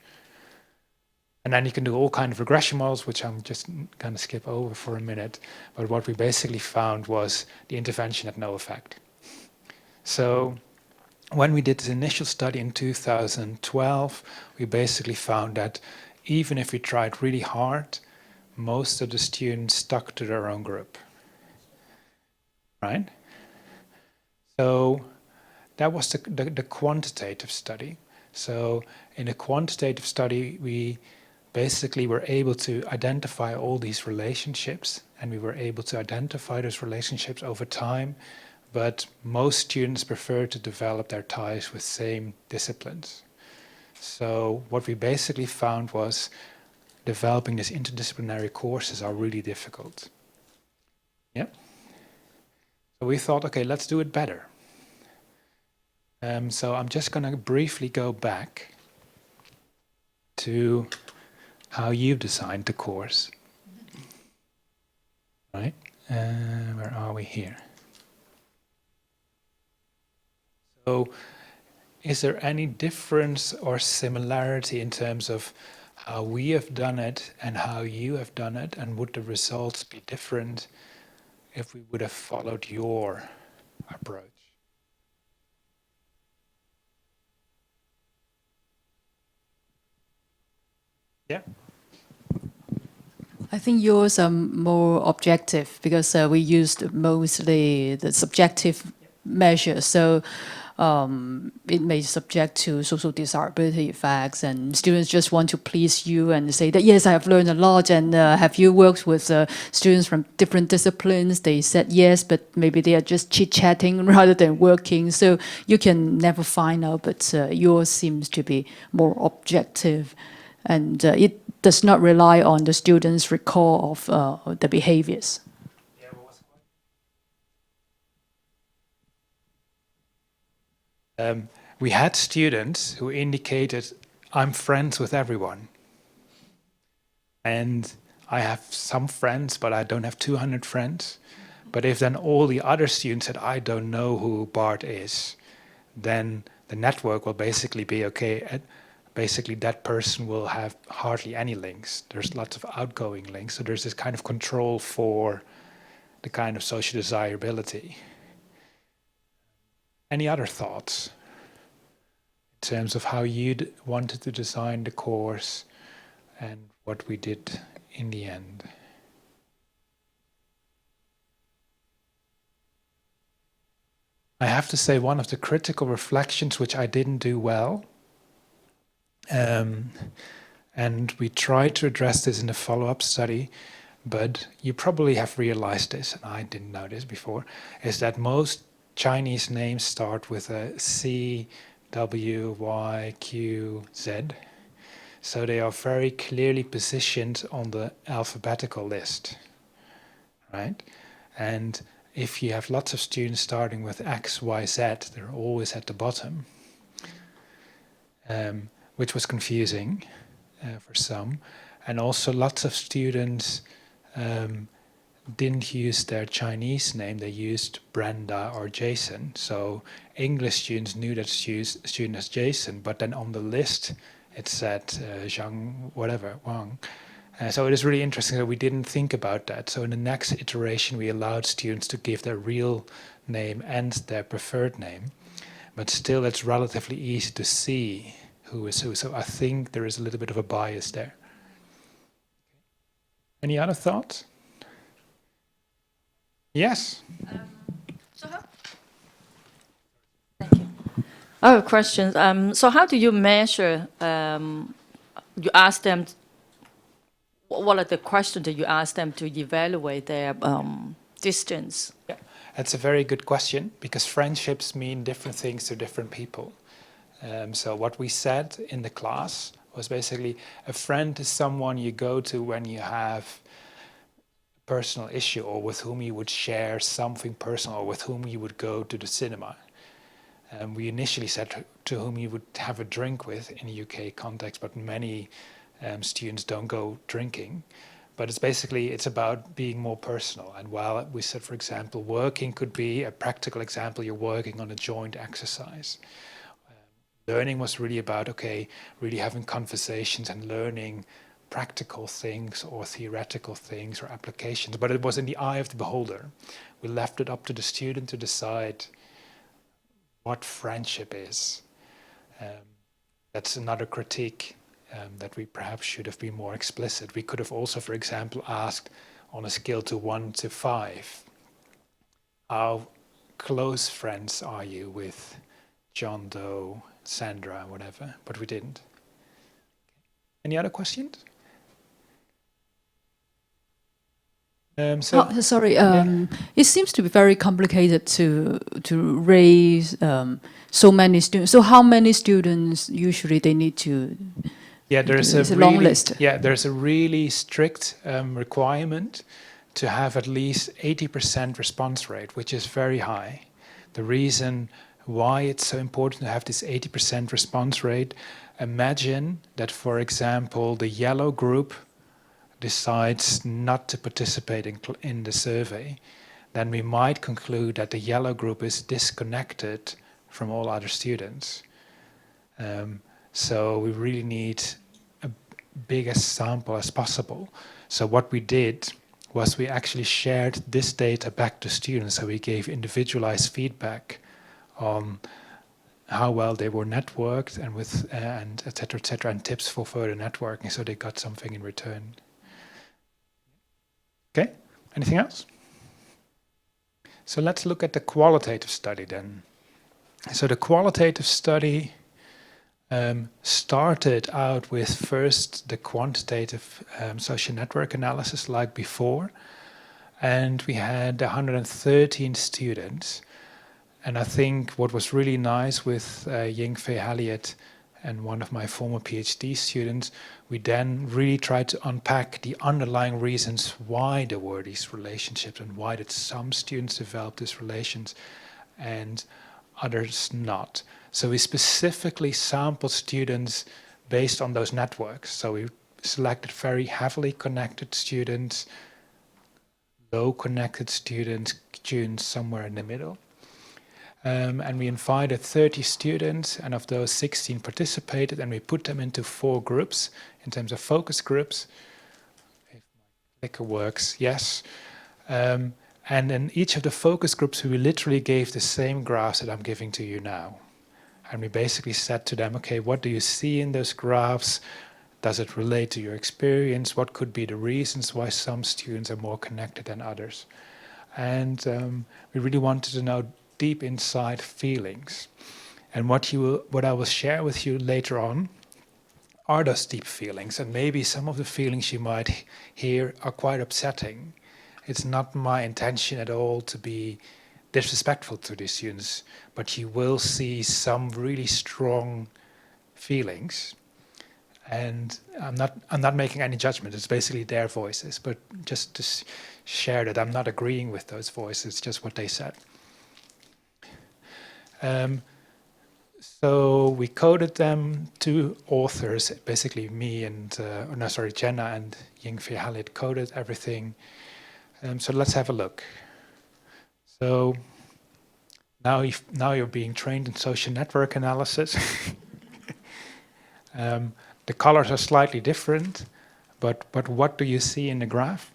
[SPEAKER 1] And then you can do all kinds of regression models, which I'm just going to skip over for a minute. But what we basically found was the intervention had no effect. So when we did this initial study in 2012, we basically found that even if we tried really hard, most of the students stuck to their own group. Right? So that was the quantitative study. So in a quantitative study, we basically were able to identify all these relationships, and we were able to identify those relationships over time, but most students prefer to develop their ties with same disciplines. So what we basically found was developing these interdisciplinary courses are really difficult. Yeah. So we thought, okay, let's do it better. So I'm just going to briefly go back to how you've designed the course. Right? Where are we here? So is there any difference or similarity in terms of how we have done it and how you have done it, and would the results be different if we would have followed your approach? Yeah.
[SPEAKER 2] I think yours are more objective, because we used mostly the subjective measures. So it may subject to social desirability effects, and students just want to please you and say that, yes, I have learned a lot, and have you worked with students from different disciplines? They said yes, but maybe they are just chit-chatting rather than working. So you can never find out, but yours seems to be more objective, and it does not rely on the students' recall of the behaviors.
[SPEAKER 1] We had students who indicated, I'm friends with everyone. And I have some friends, but I don't have 200 friends. But if then all the other students said, I don't know who Bart is, then the network will basically be, okay, basically that person will have hardly any links. There's lots of outgoing links. So there's this kind of control for the kind of social desirability. Any other thoughts in terms of how you wanted to design the course and what we did in the end? I have to say, one of the critical reflections which I didn't do well, and we tried to address this in the follow-up study, but you probably have realized this, and I didn't know this before, is that most Chinese names start with a C, W, Y, Q, Z. So they are very clearly positioned on the alphabetical list, right? And if you have lots of students starting with X, Y, Z, they're always at the bottom, which was confusing for some. And also lots of students didn't use their Chinese name, they used Brenda or Jason. So English students knew that student as Jason, but then on the list it said Zhang, whatever, Wang. So it is really interesting that we didn't think about that. So in the next iteration, we allowed students to give their real name and their preferred name. But still, it's relatively easy to see who is who. So I think there is a little bit of a bias there. Any other thoughts? Yes?
[SPEAKER 16] I have a question. So how do you measure, you ask them, what are the questions that you ask them to evaluate their distance?
[SPEAKER 1] Yeah, that's a very good question, because friendships mean different things to different people. So what we said in the class was basically a friend is someone you go to when you have a personal issue, or with whom you would share something personal, or with whom you would go to the cinema. We initially said to whom you would have a drink with in a UK context, but many students don't go drinking. But it's basically, it's about being more personal. And while we said, for example, working could be a practical example, you're working on a joint exercise. Learning was really about, okay, really having conversations and learning practical things or theoretical things or applications. But it was in the eye of the beholder. We left it up to the student to decide what friendship is. That's another critique that we perhaps should have been more explicit. We could have also, for example, asked on a scale to 1 to 5, how close friends are you with John Doe, Sandra, whatever, but we didn't. Any other questions?
[SPEAKER 2] Sorry, it seems to be very complicated to raise so many students. So how many students usually they need to?
[SPEAKER 1] Yeah, there's a
[SPEAKER 2] long list.
[SPEAKER 1] Yeah, there's a really strict requirement to have at least 80% response rate, which is very high. The reason why it's so important to have this 80% response rate, imagine that, for example, the yellow group decides not to participate in the survey, then we might conclude that the yellow group is disconnected from all other students. So we really need a biggest sample as possible. So what we did was we actually shared this data back to students. So we gave individualized feedback on how well they were networked and with and et cetera, and tips for further networking. So they got something in return. Okay, anything else? So let's look at the qualitative study then. So the qualitative study started out with first the quantitative social network analysis like before, and we had 113 students. And I think what was really nice with Ying-Fei Halliot and one of my former PhD students, we then really tried to unpack the underlying reasons why there were these relationships and why did some students develop these relations and others not. So we specifically sampled students based on those networks. So we selected very heavily connected students, low connected students, somewhere in the middle. And we invited 30 students, and of those 16 participated, and we put them into 4 groups in terms of focus groups. If my clicker works, yes. And in each of the focus groups, we literally gave the same graphs that I'm giving to you now. And we basically said to them, okay, what do you see in those graphs? Does it relate to your experience? What could be the reasons why some students are more connected than others? And we really wanted to know deep inside feelings. And what I will share with you later on are those deep feelings. And maybe some of the feelings you might hear are quite upsetting. It's not my intention at all to be disrespectful to these students, but you will see some really strong feelings. And I'm not making any judgment. It's basically their voices, but just to share that I'm not agreeing with those voices. It's just what they said. So we coded them, 2 authors, basically me and Jenna and Yingfei Halit coded everything. So let's have a look. So now you're being trained in social network analysis. The colors are slightly different, but what do you see in the graph?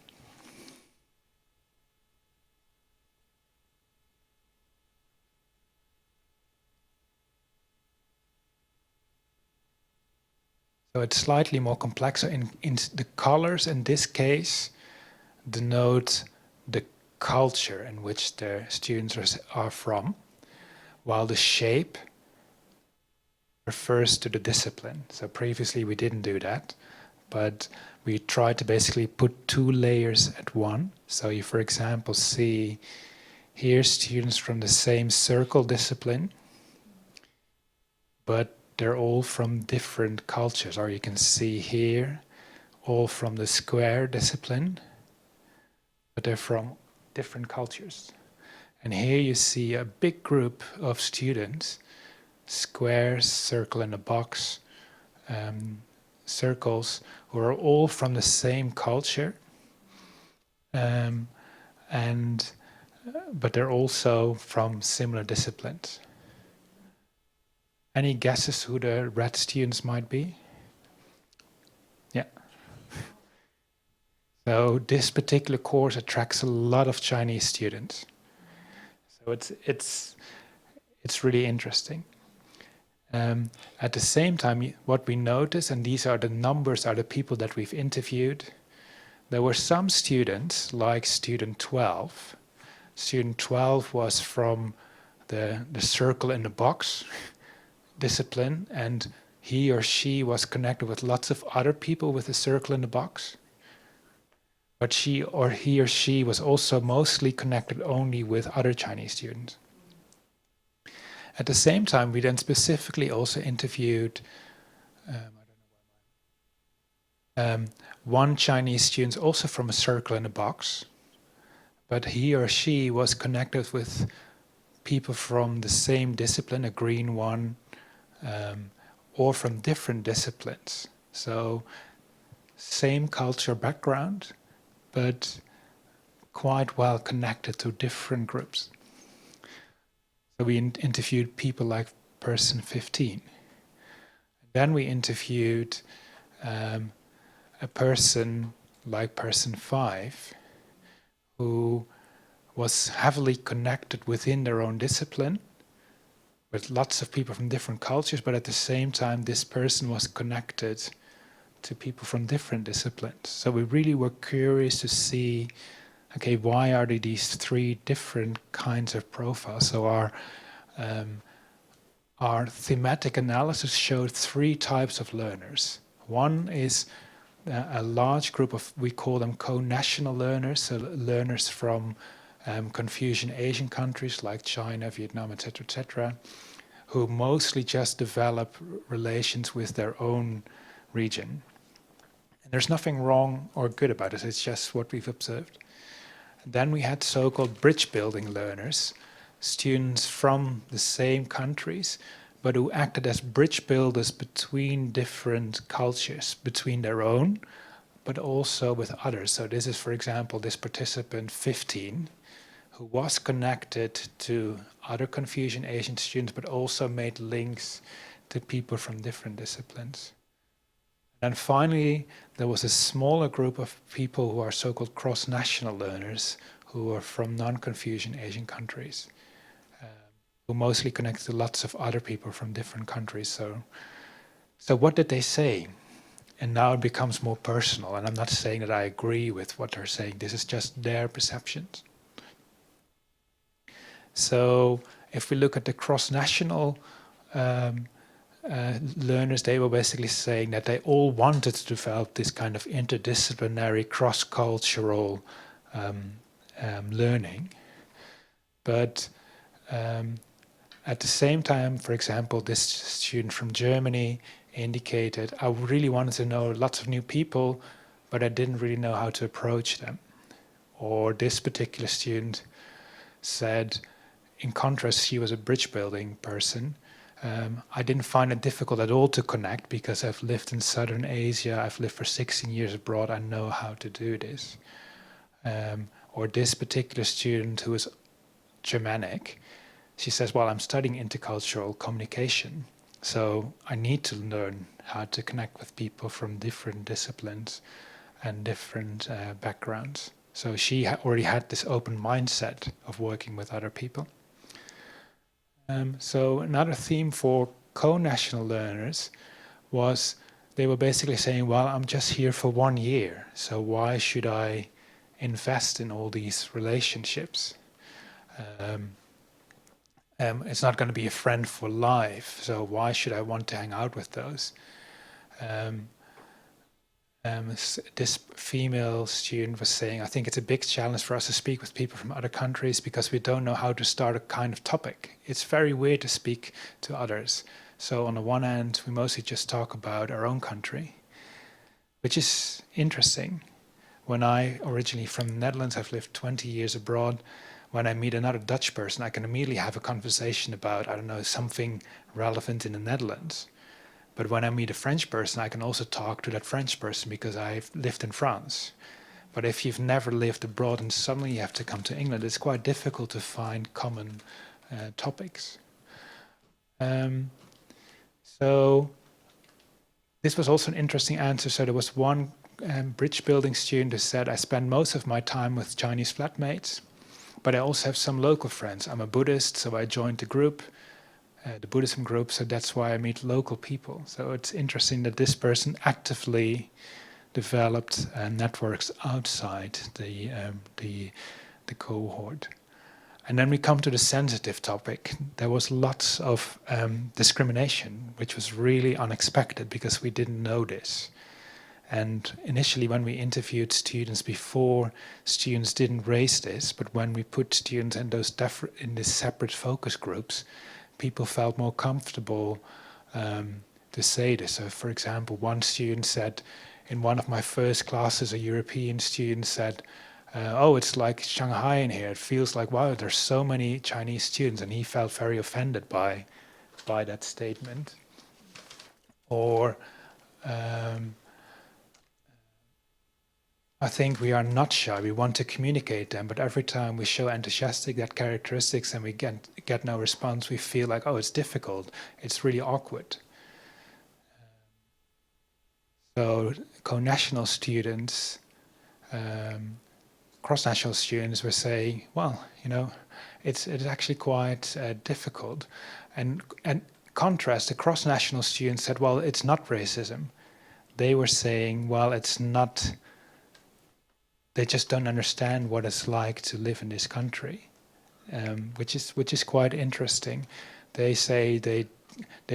[SPEAKER 1] So it's slightly more complex. So in the colors in this case denote the culture in which the students are from, while the shape refers to the discipline. So previously we didn't do that, but we tried to basically put 2 layers at one. So you, for example, see here students from the same circle discipline, but they're all from different cultures. Or you can see here, all from the square discipline, but they're from different cultures. And here you see a big group of students, squares, circle in a box, circles, who are all from the same culture, but they're also from similar disciplines. Any guesses who the red students might be? Yeah. So this particular course attracts a lot of Chinese students. So it's really interesting. At the same time, what we notice, and these are the numbers, are the people that we've interviewed, there were some students, like student 12. Student 12 was from the circle in the box discipline, and he or she was connected with lots of other people with the circle in the box. But he or she was also mostly connected only with other Chinese students. At the same time, we then specifically also interviewed one Chinese student, also from a circle in a box, but he or she was connected with people from the same discipline, a green one, or from different disciplines. So same culture background, but quite well connected to different groups. So we interviewed people like person 15. Then we interviewed a person like person 5, who was heavily connected within their own discipline, with lots of people from different cultures, but at the same time, this person was connected to people from different disciplines. So we really were curious to see, okay, why are there these 3 different kinds of profiles? So our thematic analysis showed 3 types of learners. One is a large group of, we call them co-national learners, so learners from Confucian Asian countries like China, Vietnam, etc., who mostly just develop relations with their own region. And there's nothing wrong or good about it, it's just what we've observed. And then we had so-called bridge-building learners, students from the same countries, but who acted as bridge builders between different cultures, between their own, but also with others. So this is, for example, this participant 15, who was connected to other Confucian Asian students, but also made links to people from different disciplines. And finally, there was a smaller group of people who are so-called cross-national learners, who are from non-Confucian Asian countries, who mostly connect to lots of other people from different countries. So what did they say? And now it becomes more personal, and I'm not saying that I agree with what they're saying, this is just their perceptions. So if we look at the cross-national learners, they were basically saying that they all wanted to develop this kind of interdisciplinary, cross-cultural learning, but At the same time, for example, this student from Germany indicated, I really wanted to know lots of new people, but I didn't really know how to approach them. Or this particular student said, in contrast, she was a bridge building person. I didn't find it difficult at all to connect because I've lived in Southern Asia, I've lived for 16 years abroad, I know how to do this. Or this particular student who is Germanic, she says, well, I'm studying intercultural communication, so I need to learn how to connect with people from different disciplines and different backgrounds. So she already had this open mindset of working with other people. So another theme for co-national learners was they were basically saying, well, I'm just here for 1 year, so why should I invest in all these relationships? It's not going to be a friend for life, so why should I want to hang out with those? This female student was saying, I think it's a big challenge for us to speak with people from other countries because we don't know how to start a kind of topic. It's very weird to speak to others. So on the one hand, we mostly just talk about our own country, which is interesting. When I originally from the Netherlands, I've lived 20 years abroad. When I meet another Dutch person, I can immediately have a conversation about, I don't know, something relevant in the Netherlands. But when I meet a French person, I can also talk to that French person because I've lived in France. But if you've never lived abroad and suddenly you have to come to England, it's quite difficult to find common topics. So this was also an interesting answer. So there was one bridge building student who said, I spend most of my time with Chinese flatmates, but I also have some local friends. I'm a Buddhist, so I joined the group. The Buddhism group, so that's why I meet local people. So it's interesting that this person actively developed networks outside the cohort. And then we come to the sensitive topic. There was lots of discrimination, which was really unexpected because we didn't know this. And initially when we interviewed students before, students didn't raise this, but when we put students in these separate focus groups, people felt more comfortable to say this. So for example, one student said, in one of my first classes, a European student said, oh, it's like Shanghai in here. It feels like, wow, there's so many Chinese students. And he felt very offended by that statement. Or I think we are not shy. We want to communicate them, but every time we show enthusiastic that characteristics and we get no response, we feel like, oh, it's difficult. It's really awkward. So co-national students, cross-national students were saying, well, you know, it's actually quite difficult. And contrast, the cross-national students said, well, it's not racism. They were saying, well, it's not. They just don't understand what it's like to live in this country, which is quite interesting. They say they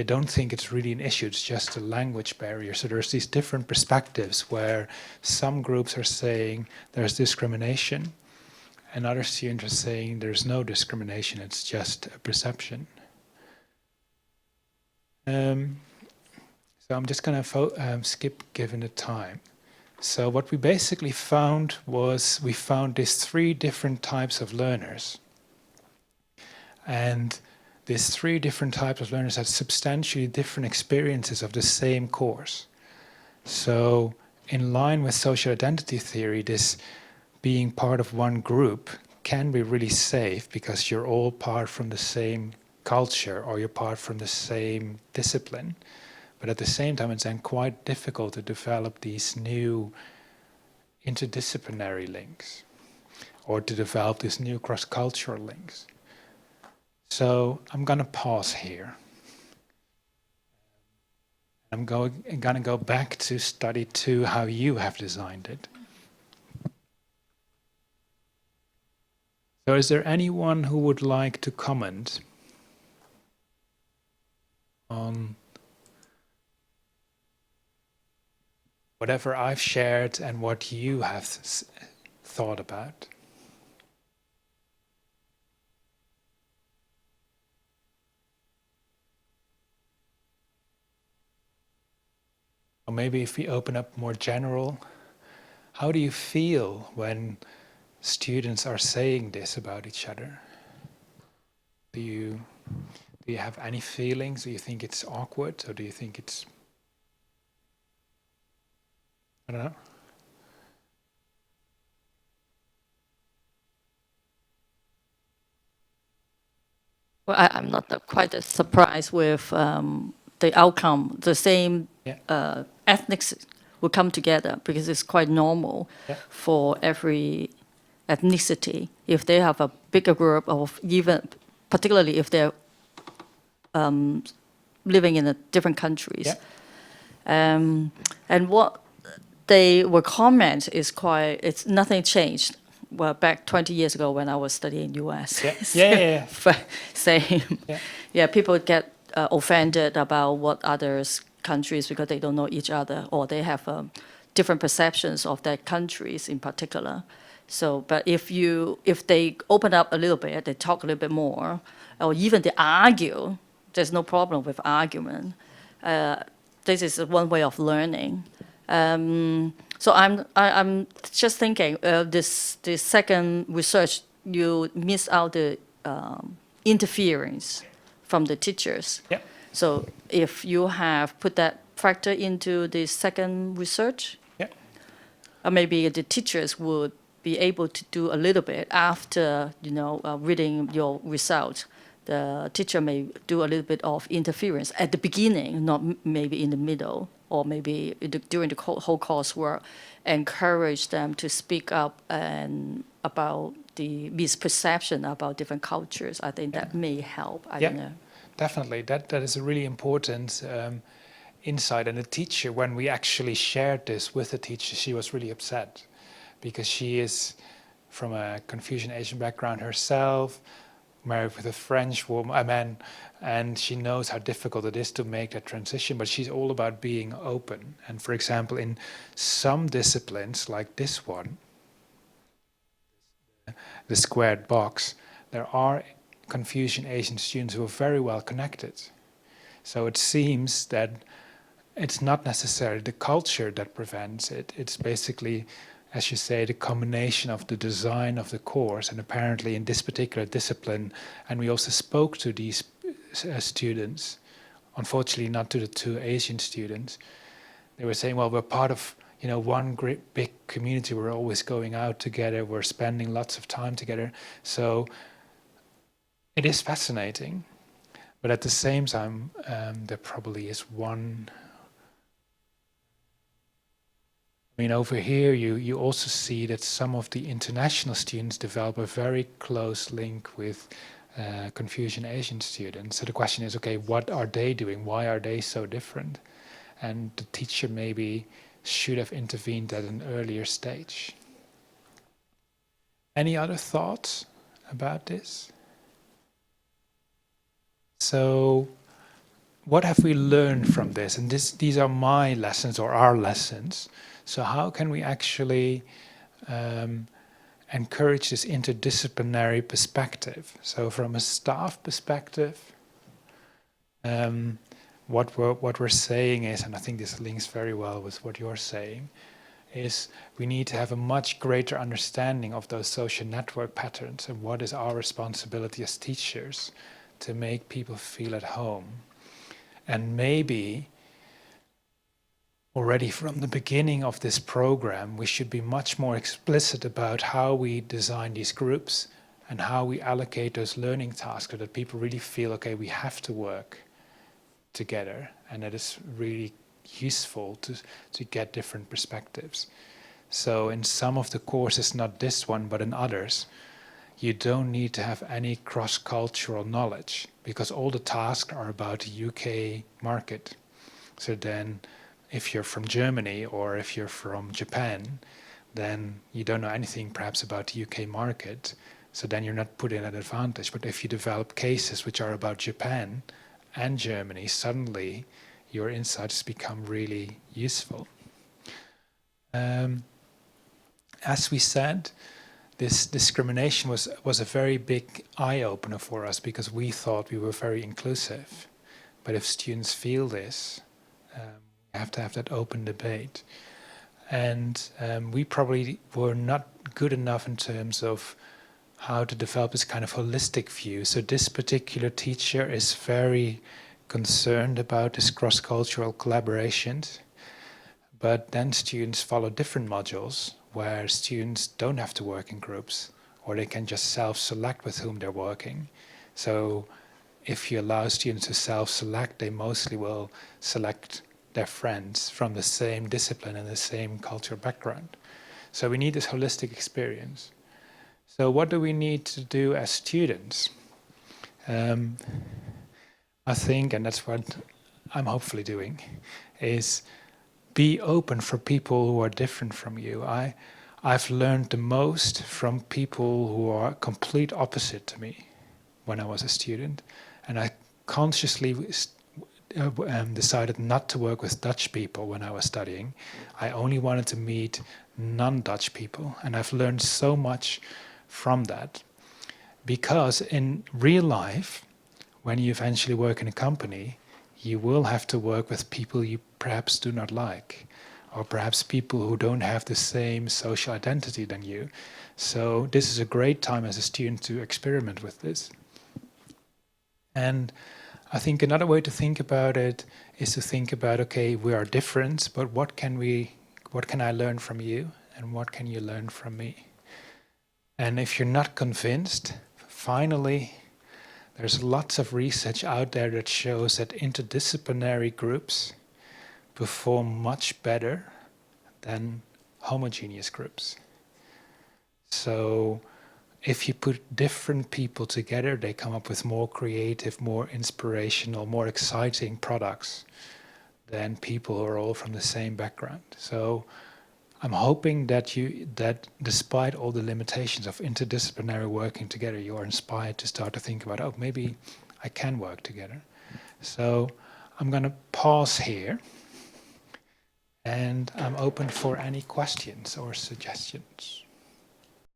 [SPEAKER 1] don't think it's really an issue, it's just a language barrier. So there's these different perspectives where some groups are saying there's discrimination and other students are saying there's no discrimination, it's just a perception. So I'm just going to skip given the time. So what we basically found was we found these 3 different types of learners. And these 3 different types of learners had substantially different experiences of the same course. So in line with social identity theory, this being part of one group can be really safe because you're all part from the same culture or you're part from the same discipline. But at the same time, it's then quite difficult to develop these new interdisciplinary links or to develop these new cross-cultural links. So I'm going to pause here. I'm going to go back to study 2, how you have designed it. So is there anyone who would like to comment on whatever I've shared and what you have thought about? maybe if we open up more general, how do you feel when students are saying this about each other? Do you have any feelings? Do you think it's awkward, or do you think it's, I don't know?
[SPEAKER 16] Well, I'm not quite as surprised with the outcome. The same ethnics will come together because it's quite normal for every ethnicity. If they have a bigger group of, even particularly if they're living in different countries. And what they will comment is it's nothing changed. Well, back 20 years ago when I was studying US. Same. People get offended about what others countries because they don't know each other, or they have different perceptions of their countries in particular. So, but if they open up a little bit, they talk a little bit more, or even they argue, there's no problem with argument. This is one way of learning. So I'm just thinking this second research, you miss out the interference from the teachers. So if you have put that factor into the second research, maybe the teachers would be able to do a little bit after reading your result. The teacher may do a little bit of interference at the beginning, not maybe in the middle, or maybe during the whole coursework, encourage them to speak up and about the misperception about different cultures. I think that may help. I don't know.
[SPEAKER 1] Definitely. That is a really important insight. And the teacher, when we actually shared this with the teacher, she was really upset because she is from a Confucian Asian background herself, married with a French man, and she knows how difficult it is to make that transition, but she's all about being open. And for example, in some disciplines like this one, the squared box, there are Confucian Asian students who are very well connected. So it seems that it's not necessarily the culture that prevents it. It's basically, as you say, the combination of the design of the course, and apparently in this particular discipline, and we also spoke to these students, unfortunately not to the two Asian students. They were saying, well, we're part of one great big community, we're always going out together, we're spending lots of time together. So it is fascinating, but at the same time, there probably is one. I mean, over here, you also see that some of the international students develop a very close link with Confucian Asian students. So the question is, okay, what are they doing? Why are they so different? And the teacher maybe should have intervened at an earlier stage. Any other thoughts about this? So, what have we learned from this? And these are my lessons, or our lessons. So how can we actually encourage this interdisciplinary perspective? So from a staff perspective, what we're saying is, and I think this links very well with what you're saying, is we need to have a much greater understanding of those social network patterns and what is our responsibility as teachers to make people feel at home. And maybe already from the beginning of this program, we should be much more explicit about how we design these groups and how we allocate those learning tasks so that people really feel, okay, we have to work together, and it is really useful to get different perspectives. So in some of the courses, not this one, but in others, you don't need to have any cross-cultural knowledge because all the tasks are about the UK market. So then if you're from Germany or if you're from Japan, then you don't know anything perhaps about the UK market. So then you're not put in an advantage. But if you develop cases which are about Japan and Germany, suddenly your insights become really useful. As we said, this discrimination was a very big eye-opener for us because we thought we were very inclusive. But if students feel this, we have to have that open debate. And we probably were not good enough in terms of how to develop this kind of holistic view. So this particular teacher is very concerned about this cross-cultural collaborations, but then students follow different modules where students don't have to work in groups, or they can just self-select with whom they're working. So if you allow students to self-select, they mostly will select their friends from the same discipline and the same cultural background. So we need this holistic experience. So what do we need to do as students? I think, and that's what I'm hopefully doing, is be open for people who are different from you. I've learned the most from people who are complete opposite to me when I was a student, and I consciously decided not to work with Dutch people when I was studying. I only wanted to meet non-Dutch people, and I've learned so much from that. Because in real life, when you eventually work in a company, you will have to work with people you perhaps do not like, or perhaps people who don't have the same social identity than you. So this is a great time as a student to experiment with this. And I think another way to think about it is to think about, okay, we are different, but what can I learn from you, and what can you learn from me? And if you're not convinced, finally, there's lots of research out there that shows that interdisciplinary groups perform much better than homogeneous groups. So if you put different people together, they come up with more creative, more inspirational, more exciting products than people who are all from the same background. So I'm hoping that despite all the limitations of interdisciplinary working together, you are inspired to start to think about, oh, maybe I can work together. So I'm going to pause here, and I'm open for any questions or suggestions.